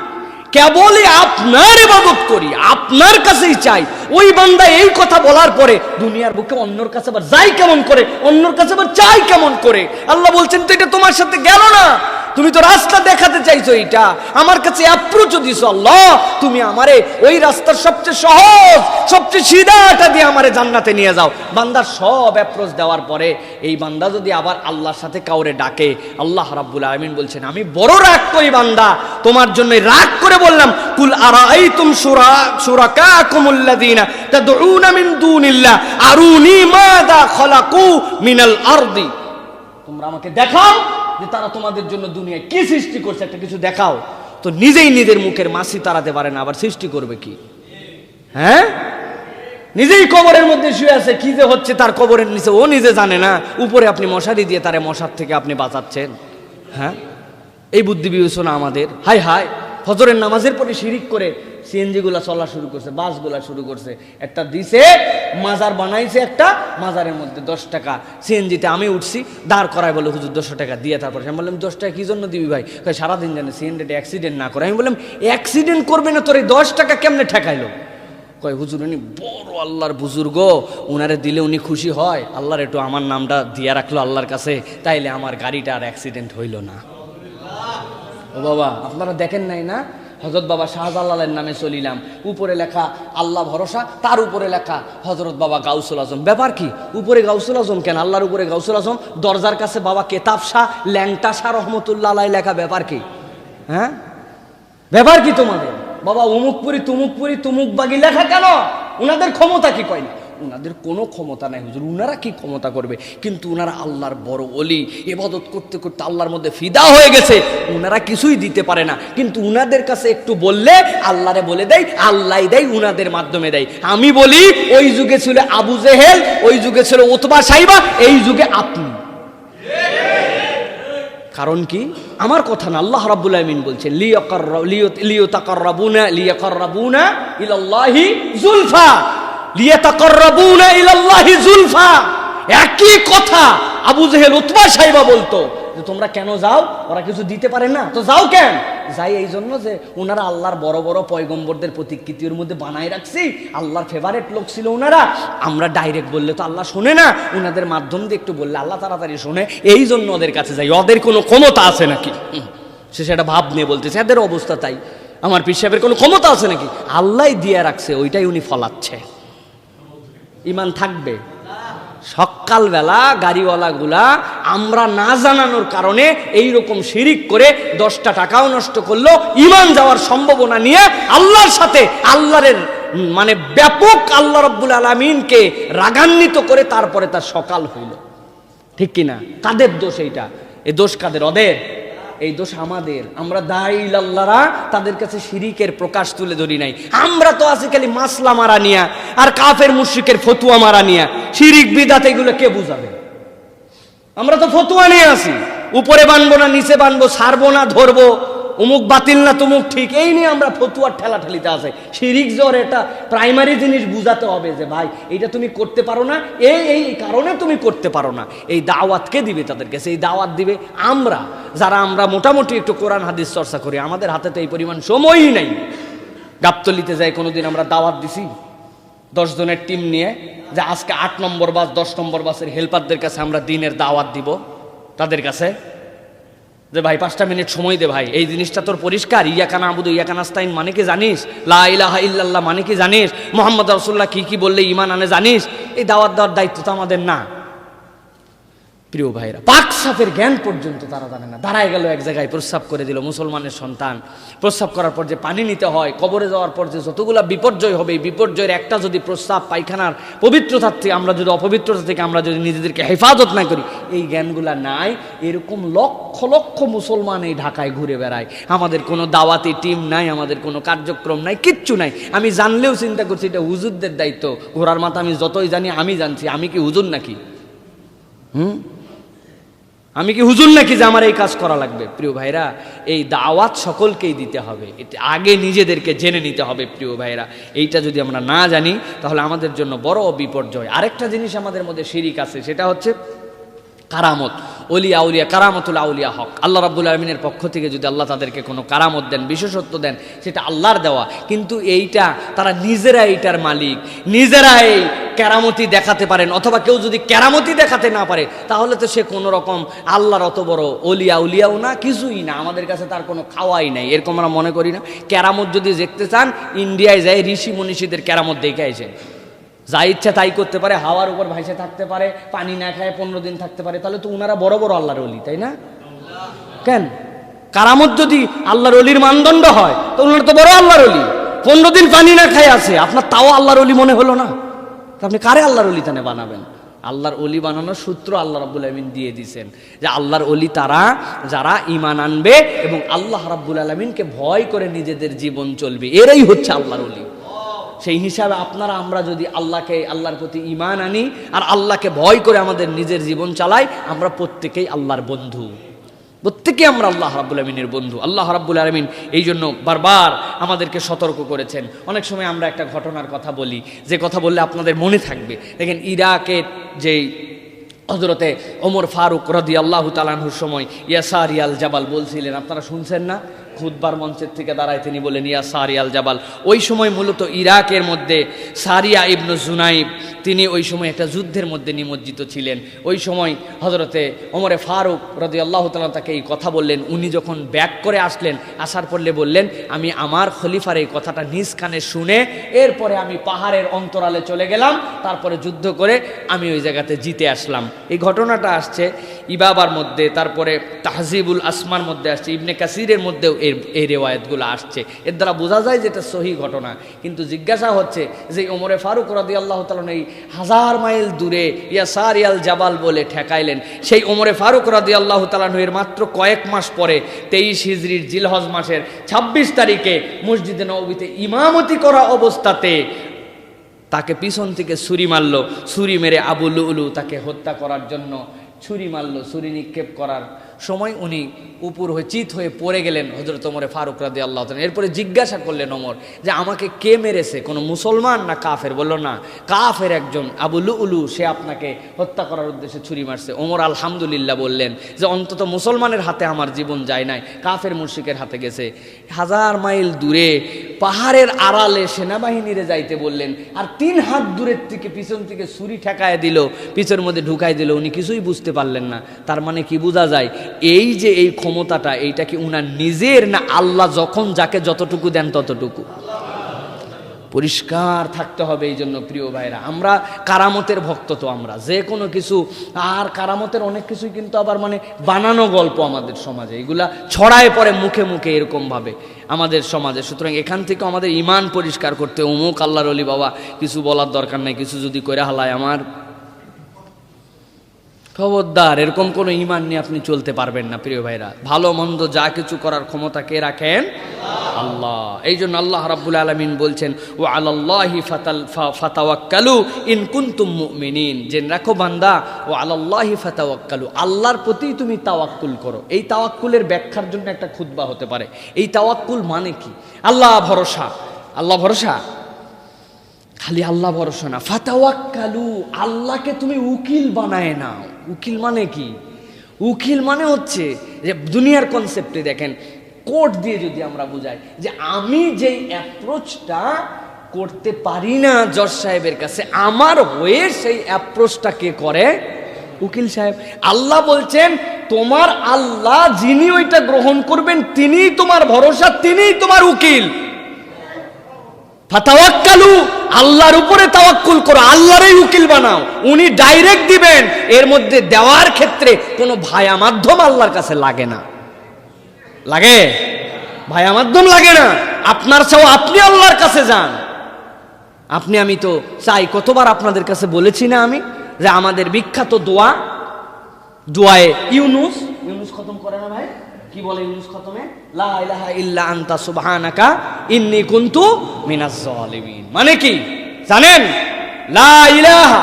কেবলই আপনার ইবাদত করি, আপনার কাছেই চাই। ওই বান্দা এই কথা বলার পরে দুনিয়ার বুকে অন্যর কাছে আবার যাই কেমন করে, অন্যর কাছে আবার চাই কেমন করে? আল্লাহ বলছেন তো এটা তোমার সাথে গেল না, তুমি তো রাস্তা দেখাতে চাইছো, এটা আমার কাছে অ্যাপ্রোচ দিছো। আল্লাহ তুমি আমারে ওই রাস্তার সবচেয়ে সহজ সবচেয়ে সিধাটা দিয়ে আমারে জান্নাতে নিয়ে যাও। বান্দার সব অ্যাপ্রোচ দেওয়ার পরে এই বান্দা যদি আবার আল্লাহর সাথে কাউরে ডাকে, আল্লাহ রাব্বুল আলামিন বলছেন আমি বড় রাগ করি বান্দা, তোমার জন্য রাগ করে বললাম কুল আরাআইতুম শুরাকাকুমুল্লাযীনা তাদউনা মিন দুনিল্লাহ আরুনি মাযা খালাকু মিনাল আরদি, তোমরা আমাকে দেখাও যে তারা তোমাদের জন্য দুনিয়ায় কি সৃষ্টি করছে, একটা কিছু দেখাও। তো নিজেই নিজের মুখের মাছি তাড়াতে পারে না, আবার সৃষ্টি করবে কি? হ্যাঁ, নিজেই কবরের মধ্যে শুয়ে আছে, কি যে হচ্ছে তার কবরের নিচে ও নিজে জানে না, উপরে আপনি মশারি দিয়ে তারে মশার থেকে আপনি বাঁচাচ্ছেন। হ্যাঁ, এই বুদ্ধি বিবেচনা আমাদের। হায় হায়, ফজরের নামাজের পরে শিরিক করে সিএনজি গুলা চলা শুরু করছে, বাস গুলা শুরু করছে। একটা দিছে মাজার বানাইছে, একটা মাজারের মধ্যে 10 টাকা সিএনজিতে আমি উঠছি, দাঁড় করায় বলে হুজুর 200 টাকা দিয়ে। তারপরে আমি বললাম 10 টাকা কি জন্য দিবি ভাই? সারাদিন জানে সিএনজিতে অ্যাক্সিডেন্ট না করে। আমি বললাম অ্যাক্সিডেন্ট করবে না তোর এই 10 টাকা কেমনে ঠেকাইলো? কয় হুজুর উনি বড় আল্লাহর বুজুর্গ, উনারে দিলে উনি খুশি হয়, আল্লাহর একটু আমার নামটা দিয়ে রাখলো আল্লাহর কাছে, তাইলে আমার গাড়িটা আর অ্যাক্সিডেন্ট হইল না। ও বাবা, আপনারা দেখেন নাই না, হযরত বাবা শাহজালালের নামে চলিলাম, উপরে লেখা আল্লাহ ভরসা, তার উপরে লেখা হযরত বাবা গাউসুল আজম। ব্যাপার কি? উপরে গাউসুল আজম কেন? আল্লাহর উপরে গাউসুল আজম, দরজার কাছে বাবা কেতাব শাহ, ল্যাংটা শাহ রহমতুল্লাহ আলাইহি লেখা। ব্যাপার কি? হ্যাঁ, ব্যাপার কি তোমাদের? বাবা অমুকপুরি তুমুকপুরি তুমুক বাগি লেখা কেন? উনাদের ক্ষমতা কি? কয় না, উনাদের কোনো ক্ষমতা নাই হুজুর, উনারা কি ক্ষমতা করবে? কিন্তু উনারা আল্লাহর বড় ওলি, ইবাদত করতে করতে আল্লাহর মধ্যে ফিদা হয়ে গেছে, উনারা কিছুই দিতে পারে না, কিন্তু উনাদের কাছে একটু বললে আল্লাহরে বলে দেয়, আল্লাহ দেয়, উনাদের মাধ্যমে দেয়। আমি বলি ওই যুগে ছিল আবু জেহেল, ওই যুগে ছিল উতবা সাইবা, এই যুগে আপনি। কারণ কি? আমার কথা না, আল্লাহ রাব্বুল আলামিন বলছেন লিয়াতাকাররাবুনা ইলাল্লাহি যুলফা, লিয়াতাকাররাবুনা ইলাল্লাহি যুলফা। একই কথা আবু জেহেল, উতবা, সাইবা বলতো যে তোমরা কেন যাও? ওরা কিছু দিতে পারে না, তো যাও কেন? যাই এই জন্য যে ওনারা আল্লাহর বড় বড় পয়গম্বরদের প্রতিকৃতির মধ্যে বানায় রাখছি, আল্লাহর ফেভারেট লোক ছিল ওনারা। আমরা ডাইরেক্ট বললে তো আল্লাহ শোনে না, ওনাদের মাধ্যম দিয়ে একটু বললে আল্লাহ তাড়াতাড়ি শোনে, এই জন্য ওদের কাছে যাই। ওদের কোনো ক্ষমতা আছে নাকি? সে সেটা ভাব নিয়ে বলতেছে, এদের অবস্থা তাই। আমার পীর সাহেবের কোনো ক্ষমতা আছে নাকি? আল্লাহ দিয়ে রাখছে, ওইটাই উনি ফলাচ্ছে। ইমান থাকবে। সকালবেলা গাড়িওয়ালাগুলা আমরা না জানানোর কারণে এইরকম শিরিক করে 10টা টাকাও নষ্ট করলো, ইমান যাওয়ার সম্ভাবনা নিয়ে আল্লাহর সাথে আল্লাহর মানে ব্যাপক আল্লাহ রাব্বুল আলামিনকে রাগান্বিত করে তারপরে তার সকাল হইল। ঠিক কিনা? কাদের দোষ এইটা? এই দোষ কাদের? ওদের। এই দোষ আমাদের। আমরা দাঈ ইলাল্লাহরা তাদের কাছে শিরিকের প্রকাশ তুলে ধরি নাই। আমরা তো আছি খালি মাসলা মারা নিয়া আর কাফের মুশরিকের ফতুয়া মারা নিয়া। শিরিক বিদআত এগুলো কে বুঝাবে? আমরা তো ফতুয়া নিয়ে আসি, উপরে বানবো না নিচে বানবো, ছাড়বো না ধরবো, অমুক বাতিল না তমুক ঠিক, এই নিয়ে আমরা ফতুয়ার ঠেলাঠেলিতে আছে। শিরিক জ্বর এটা প্রাইমারি জিনিস বুঝাতে হবে যে ভাই এইটা তুমি করতে পারো না, এই কারণে তুমি করতে পারো না। এই দাওয়াত কে দিবে তাদের কাছে? এই দাওয়াত দিবে আমরা, যারা আমরা মোটামুটি একটু কোরআন হাদিস চর্চা করি। আমাদের হাতে তো এই পরিমাণ সময়ই নাই। গাবতলিতে যাই কোনোদিন আমরা দাওয়াত দিছি 10 জনের টিম নিয়ে, যে আজকে 8 নম্বর বাস 10 নম্বর বাসের হেল্পারদের কাছে আমরা দিনের দাওয়াত দিব। তাদের কাছে যে ভাই 5টা মিনিট সময় দে ভাই, এই জিনিসটা তোর পরিষ্কার, ইয়াকা নাবুদু ইয়াকা নাস্তাইন মানে কি জানিস? লা ইলাহা ইল্লাল্লাহ মানে কি জানিস? মুহাম্মদ রাসূলুল্লাহ কি কি বললে ঈমান আনে জানিস? এই দাওয়াত দেওয়ার দায়িত্ব তো আমাদের না। প্রিয় ভাইরা, পাক সাফের জ্ঞান পর্যন্ত তারা জানে না। দাঁড়ায় গেল এক জায়গায়, প্রস্রাব করে দিল মুসলমানের সন্তান। প্রস্রাব করার পর যে পানি নিতে হয়, কবরে যাওয়ার পর যে যতগুলা বিপর্যয় হবে, এই বিপর্যয়ের একটা যদি প্রস্রাব পায়খানার পবিত্রতার থেকে আমরা যদি অপবিত্রতা থেকে আমরা যদি নিজেদেরকে হেফাজত না করি, এই জ্ঞানগুলা নাই। এরকম লক্ষ লক্ষ মুসলমান এই ঢাকায় ঘুরে বেড়ায়। আমাদের কোনো দাওয়াতি টিম নাই, আমাদের কোনো কার্যক্রম নাই, কিচ্ছু নাই। আমি জানলেও চিন্তা করছি এটা হুজুরদের দায়িত্ব। ঘোড়ার মাথা আমি যতই জানি আমি জানছি, আমি কি হুজুর নাকি? আমি কি হুজুর নাকি যে আমার এই কাজ করা লাগবে? প্রিয় ভাইরা, এই দাওয়াত সকলকেই দিতে হবে। এটা আগে নিজেদেরকে জেনে নিতে হবে। প্রিয় ভাইরা, এইটা যদি আমরা না জানি তাহলে আমাদের জন্য বড় বিপর্যয়। আরেকটা জিনিস আমাদের মধ্যে শিরিক আছে, সেটা হচ্ছে কারামত। ওলিয়া উলিয়া, কারামতুল আউলিয়া হক। আল্লাহ রাব্বুল আলামিনের পক্ষ থেকে যদি আল্লাহ তাদেরকে কোনো কারামত দেন, বিশেষত্ব দেন, সেটা আল্লাহর দেওয়া, কিন্তু এইটা তারা নিজেরা এইটার মালিক, নিজেরাই কেরামতি দেখাতে পারেন। অথবা কেউ যদি কেরামতি দেখাতে না পারে তাহলে তো সে কোনো রকম আল্লাহর অত বড় ওলিয়া উলিয়াও না, কিছুই না। আমাদের কাছে তার কোনো খাওয়াই নাই, এরকম আমরা মনে করি না। কেরামত যদি দেখতে চান, ইন্ডিয়ায় যায় ঋষি মনীষীদের কেরামত দেখে আইছেন। যা ইচ্ছা তাই করতে পারে, হাওয়ার উপর ভাইসে থাকতে পারে, পানি না খায় 15 দিন থাকতে পারে। তাহলে তো উনারা বড় বড় আল্লাহর ওলি, তাই না? কেন? কারামত যদি আল্লাহর ওলির মানদণ্ড হয় তো উনারা তো বড় আল্লাহর ওলি। 15 দিন পানি না খায় আছে, আপনার তাও আল্লাহর ওলি মনে হলো না? তো আপনি কারে আল্লাহর ওলি তানে বানাবেন? আল্লাহর ওলি বানানোর সূত্র আল্লাহ রাব্বুল আলামিন দিয়ে দিয়েছেন, যে আল্লাহর ওলি তারা যারা ঈমান আনবে এবং আল্লাহ রাব্বুল আলামিনকে ভয় করে নিজেদের জীবন চলবে, এরাই হচ্ছে আল্লাহর ওলি। সেই হিসাবে আপনারা আমরা যদি আল্লাহর প্রতি ঈমান আনি আর আল্লাহকে ভয় করে আমাদের নিজের জীবন চালাই, আমরা প্রত্যেকেই আল্লাহর বন্ধু। প্রত্যেকে আমরা আল্লাহ রাব্বুল আলামিনের বন্ধু। আল্লাহ রাব্বুল আলামিন এই জন্য বারবার আমাদেরকে সতর্ক করেছেন। অনেক সময় আমরা একটা ঘটনার কথা বলি, যে কথা বললে আপনাদের মনে থাকবে। দেখেন, ইরাকের যেই হযরতে ওমর ফারুক রাদিয়াল্লাহু তাআলা আনহুর সময় ইয়াসারিয়াল জাবাল বলছিলেন, আপনারা শুনছেন না? খুতবার মঞ্চের থেকে দাঁড়ায় তিনি বলেন ইয়াসারিয়াল জাবাল। ওই সময় মূলত ইরাকের মধ্যে সারিয়া ইবনু জুনাইব, তিনি ওই সময় একটা যুদ্ধের মধ্যে নিমজ্জিত ছিলেন। ওই সময় হযরতে ওমরে ফারুক রাদিয়াল্লাহু তাআলা তাকে এই কথা বললেন। উনি যখন ব্যাক করে আসলেন, আসার পরলে বললেন, আমি আমার খলিফার এই কথাটা নিজ কানে শুনে এরপরে আমি পাহাড়ের অন্তরালে চলে গেলাম, তারপরে যুদ্ধ করে আমি ওই জায়গাতে জিতে আসলাম। এই ঘটনাটা আসছে ইবাবার মধ্যে, তারপরে তাহজিবুল আসমার মধ্যে আসছে, ইবনে কাসিরের মধ্যেও এই রেওয়ায়াতগুলো আসছে। এর দ্বারা বোঝা যায় যে এটা সহি ঘটনা। কিন্তু জিজ্ঞাসা হচ্ছে যে ওমরে ফারুক রাদিয়াল্লাহু তাআলা এই 1000 মাইল দূরে ইয়াসারিয়াল জাবাল বলে ঠেকাইলেন, সেই ওমরে ফারুক রাদিয়াল্লাহু তাআলা এর মাত্র কয়েক মাস পরে 23 হিজরির জিলহজ মাসের 26 তারিখে মসজিদে নববীতে ইমামতি করা অবস্থাতে তাকে পিছন থেকে ছুরি মারল। ছুরি মেরে আবু লুলু তাকে হত্যা করার জন্য ছুরি মারল, ছুরি নিক্ষেপ করার সময় উনি উপর হয়ে চিত হয়ে পড়ে গেলেন হযরত ওমর ফারুক রাদিয়াল্লাহু তাআলা। এরপরে জিজ্ঞাসা করলেন ওমর যে আমাকে কে মেরেছে, কোনো মুসলমান না কাফের? বলল না, কাফের একজন আবু লুলু, সে আপনাকে হত্যা করার উদ্দেশ্যে ছুরি মারছে। ওমর আলহামদুলিল্লাহ বললেন যে অন্তত মুসলমানের হাতে আমার জীবন যায় নাই, কাফের মুশরিকের হাতে গেছে। 1000 মাইল দূরে পাহাড়ের আড়ালে সেনাবাহিনীরে যাইতে বললেন, আর 3 হাত দূরের থেকে পিছন থেকে ছুরি ঠেকায় দিল, পিছের মধ্যে ঢুকাই দিল, উনি কিছুই বুঝতে পারলেন না। তার মানে কি বোঝা যায়, এই যে এই ক্ষমতাটা, এইটা কি উনার নিজের না আল্লাহ যখন যাকে যতটুকু দেন ততটুকু? পরিষ্কার থাকতে হবে। এই জন্য প্রিয় ভাইরা, আমরা কারামতের ভক্ত তো, আমরা যে কোনো কিছু, আর কারামতের অনেক কিছুই কিন্তু আবার মানে বানানো গল্প আমাদের সমাজে, এগুলা ছড়ায় পড়ে মুখে মুখে এরকম ভাবে আমাদের সমাজে। সুতরাং এখান থেকে আমাদের ইমান পরিষ্কার করতে, অমুক আল্লাহর ওলি বাবা কিছু বলার দরকার নাই, কিছু যদি কইরা হালায় আমার, খবরদার, এরকম কোনো ইমান নিয়ে আপনি চলতে পারবেন না প্রিয় ভাইরা। ভালো মন্দ যা কিছু করার ক্ষমতা কে রাখেন? আল্লাহ। এই জন্য আল্লাহ রাব্বুল আলামিন বলছেন, ও আলাল্লাহি ফাতাওয়াক্কালু ইন কুনতুম মুমিনিন, জেনে রাখো বান্দা, ও আলাল্লাহি ফাতাওয়াক্কালু, আল্লাহর প্রতি তুমি তাওয়াক্কুল করো। এই তাওয়াক্কুলের ব্যাখ্যার জন্য একটা খুতবা হতে পারে। এই তাওয়াক্কুল মানে কি? আল্লাহ ভরসা, আল্লাহ ভরসা, খালি আল্লাহ ভরসা না, ফাতাওয়াক্কালু, আল্লাহকে তুমি উকিল বানায় নাও। উকিল মানে কি? উকিল মানে হচ্ছে যে দুনিয়ার কনসেপ্টে দেখেন, কোর্ট দিয়ে যদি আমরা বুঝাই যে আমি যেই অ্যাপ্রোচটা করতে পারি না জজ সাহেবের কাছে, আমার হয়ে সেই অ্যাপ্রোচটা কে করে? উকিল সাহেব। আল্লাহ বলছেন তোমার আল্লাহ যিনি ওইটা গ্রহণ করবেন তিনিই তোমার ভরসা, তিনিই তোমার উকিল। ফাতাওয়াক্কালু, আল্লাহর উপরে তাওয়াক্কুল করো, আল্লাহরই উকিল বানাও, উনি ডাইরেক্ট দিবেন। এর মধ্যে দেওয়ার ক্ষেত্রে কোনো ভায়া মাধ্যম আল্লাহর কাছে লাগে না। লাগে? ভায়া মাধ্যম লাগে না। আপনার চাও আপনি আল্লাহর কাছে যান। আপনি আমি তো চাই, কতবার আপনাদের কাছে বলেছি না আমি, যে আমাদের বিখ্যাত দোয়া, দোয়ায়ে ইউনুস, ইউনুস খতম করে না ভাই? কি বলে ইউনুস খতমে? লা ইলাহা ইল্লা আনতা সুবহানাকা ইন্নী কুনতু মিনাজ জালিমিন। মানে কি জানেন? লা ইলাহা,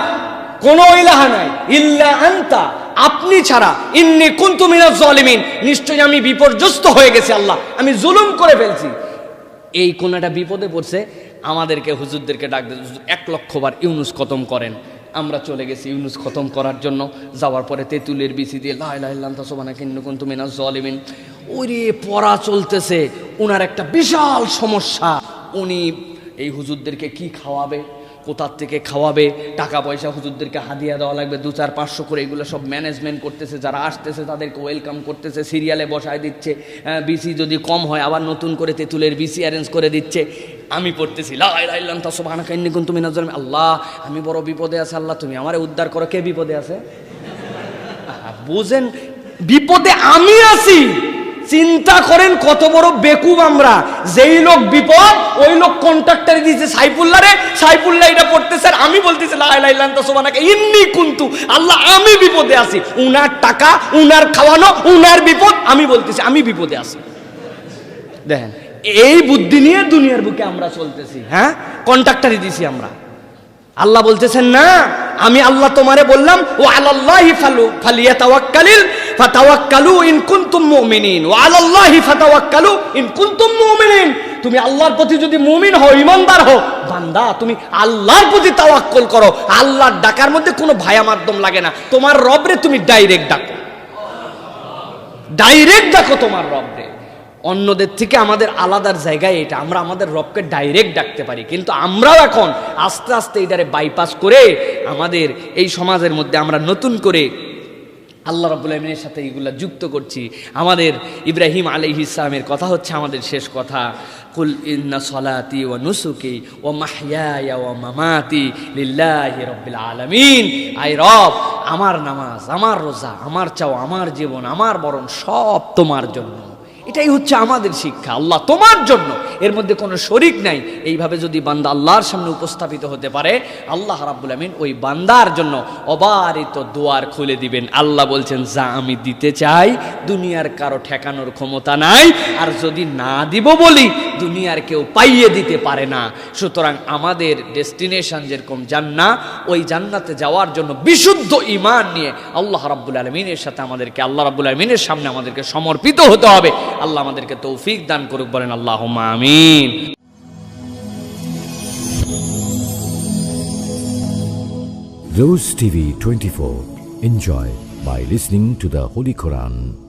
কোন ইলাহা নাই, ইল্লা আনতা, আপনি ছাড়া, ইন্নী কুনতু মিনাজ জালিমিন, নিশ্চয়ই আমি বিপর্যস্ত হয়ে গেছি আল্লাহ, আমি জুলুম করে ফেলছি। এই কোন একটা বিপদে পড়ছে, আমাদেরকে হুজুরদেরকে ডাক দিয়ে 1 লক্ষ বার ইউনুস খতম করেন। আমরা চলে গেছি ইউনুস খতম করার জন্য। যাওয়ার পরে তেঁতুলের বিচি দিয়ে লা ইলাহা ইল্লা আনতা সুবহানাকা ইন্নী কুনতু মিনাজ জালিমিন, ওরে পড়া চলতেছে। ওনার একটা বিশাল সমস্যা, উনি এই হুজুরদেরকে কি খাওয়াবে, কোথার থেকে খাওয়াবে, টাকা পয়সা হুজুরদেরকে হাদিয়া দেওয়া লাগবে 200-500 করে, এগুলো সব ম্যানেজমেন্ট করতেছে। যারা আসতেছে তাদেরকে ওয়েলকাম করতেছে, সিরিয়ালে বসায় দিচ্ছে। বিসি যদি কম হয় আবার নতুন করে তেঁতুলের বিসি অ্যারেঞ্জ করে দিচ্ছে। আমি পড়তেছি লা ইলাহা ইল্লা আনতা সুবহানাকা ইন্নী কুনতু মিনাজ জালিমিন, আল্লাহ আমি বড় বিপদে আছি, আল্লাহ তুমি আমারে উদ্ধার করো। কে বিপদে আছে? বুঝেন, বিপদে আমি আছি। চিন্তা করেন কত বড় বেকুব আমরা। যেই লোক বিপদ, ওই লোক কন্ট্রাক্টরে দিয়েছে সাইফুল্লাহ রে, সাইফুল্লাহ এটা পড়তেছে, আর আমি বলতেছি লা ইলাহা ইল্লা আনতা সুবহানাকা ইন্নী কুনতু, আল্লাহ আমি বিপদে আছি। উনার টাকা, উনার খাওয়ানো, উনার বিপদ, আমি বলতেছি আমি বিপদে আছি। দেখেন, এই বুদ্ধি নিয়ে দুনিয়ার বুকে আমরা চলতেছি। হ্যাঁ, কন্ট্রাক্টরে দিছি আমরা। আল্লাহ বলতেছেন না, আমি আল্লাহ তোমারে বললাম, ও আলাল্লাহি ফালিয়াতাওয়াক্কালিল ফাতাওয়াক্কালু ইন কুনতুম মুমিনিন, ও আলাল্লাহি ফাতাওয়াক্কালু ইন কুনতুম মুমিনিন। তুমি আল্লাহর প্রতি যদি মুমিন হও, ইমানদার হও, বান্দা তুমি আল্লাহর প্রতি তাওয়াক্কুল করো। আল্লাহর ডাকার মধ্যে কোনো ভায়া মাধ্যম লাগে না। তোমার রবরে তুমি ডাইরেক্ট ডাকো, ডাইরেক্ট ডাকো তোমার রবরে। অন্যদের থেকে আমাদের আলাদার জায়গায় এটা, আমরা আমাদের রবকে ডাইরেক্ট ডাকতে পারি। কিন্তু আমরাও এখন আস্তে আস্তে এটারে বাইপাস করে আমাদের এই সমাজের মধ্যে আমরা নতুন করে আল্লাহ রাব্বুল আলামিনের সাথে এগুলা যুক্ত করছি। আমাদের ইব্রাহিম আলাইহিস সালামের কথা হচ্ছে আমাদের শেষ কথা, কুল ইন্না সলাতি ওয়া নুসুকি ওয়া মাহইয়ায়া ওয়া মামাতি লিল্লাহি রাব্বিল আলামিন। আই রব, আমার নামাজ, আমার রোজা, আমার চাও, আমার জীবন, আমার মরণ সব তোমার জন্য। এটাই হচ্ছে আমাদের শিক্ষা। আল্লাহ তোমার জন্য, এর মধ্যে কোনো শরিক নাই, এইভাবে যদি বান্দা আল্লাহর সামনে উপস্থাপিত হতে পারে, আল্লাহ রাব্বুল আমিন ওই বান্দার জন্য অবারিত দুয়ার খুলে দিবেন। আল্লাহ বলছেন, যা আমি দিতে চাই দুনিয়ার কারো ঠেকানোর ক্ষমতা নাই, আর যদি না দিব বলি দুনিয়ার কেউ পাইয়ে দিতে পারে না। সুতরাং আমাদের ডেস্টিনেশন যেরকম জান্নাত, ওই জান্নাতে যাওয়ার জন্য বিশুদ্ধ ঈমান নিয়ে আল্লাহ রাব্বুল আলামিনের সাথে আমাদেরকে, আল্লাহ রাব্বুল আলামিনের সামনে আমাদেরকে সমর্পিত হতে হবে। আল্লাহ আমাদেরকে তৌফিক দান করুক, বলেন আল্লাহুম্মা আমিন। Rose TV 24. Enjoy by listening to the Holy Quran.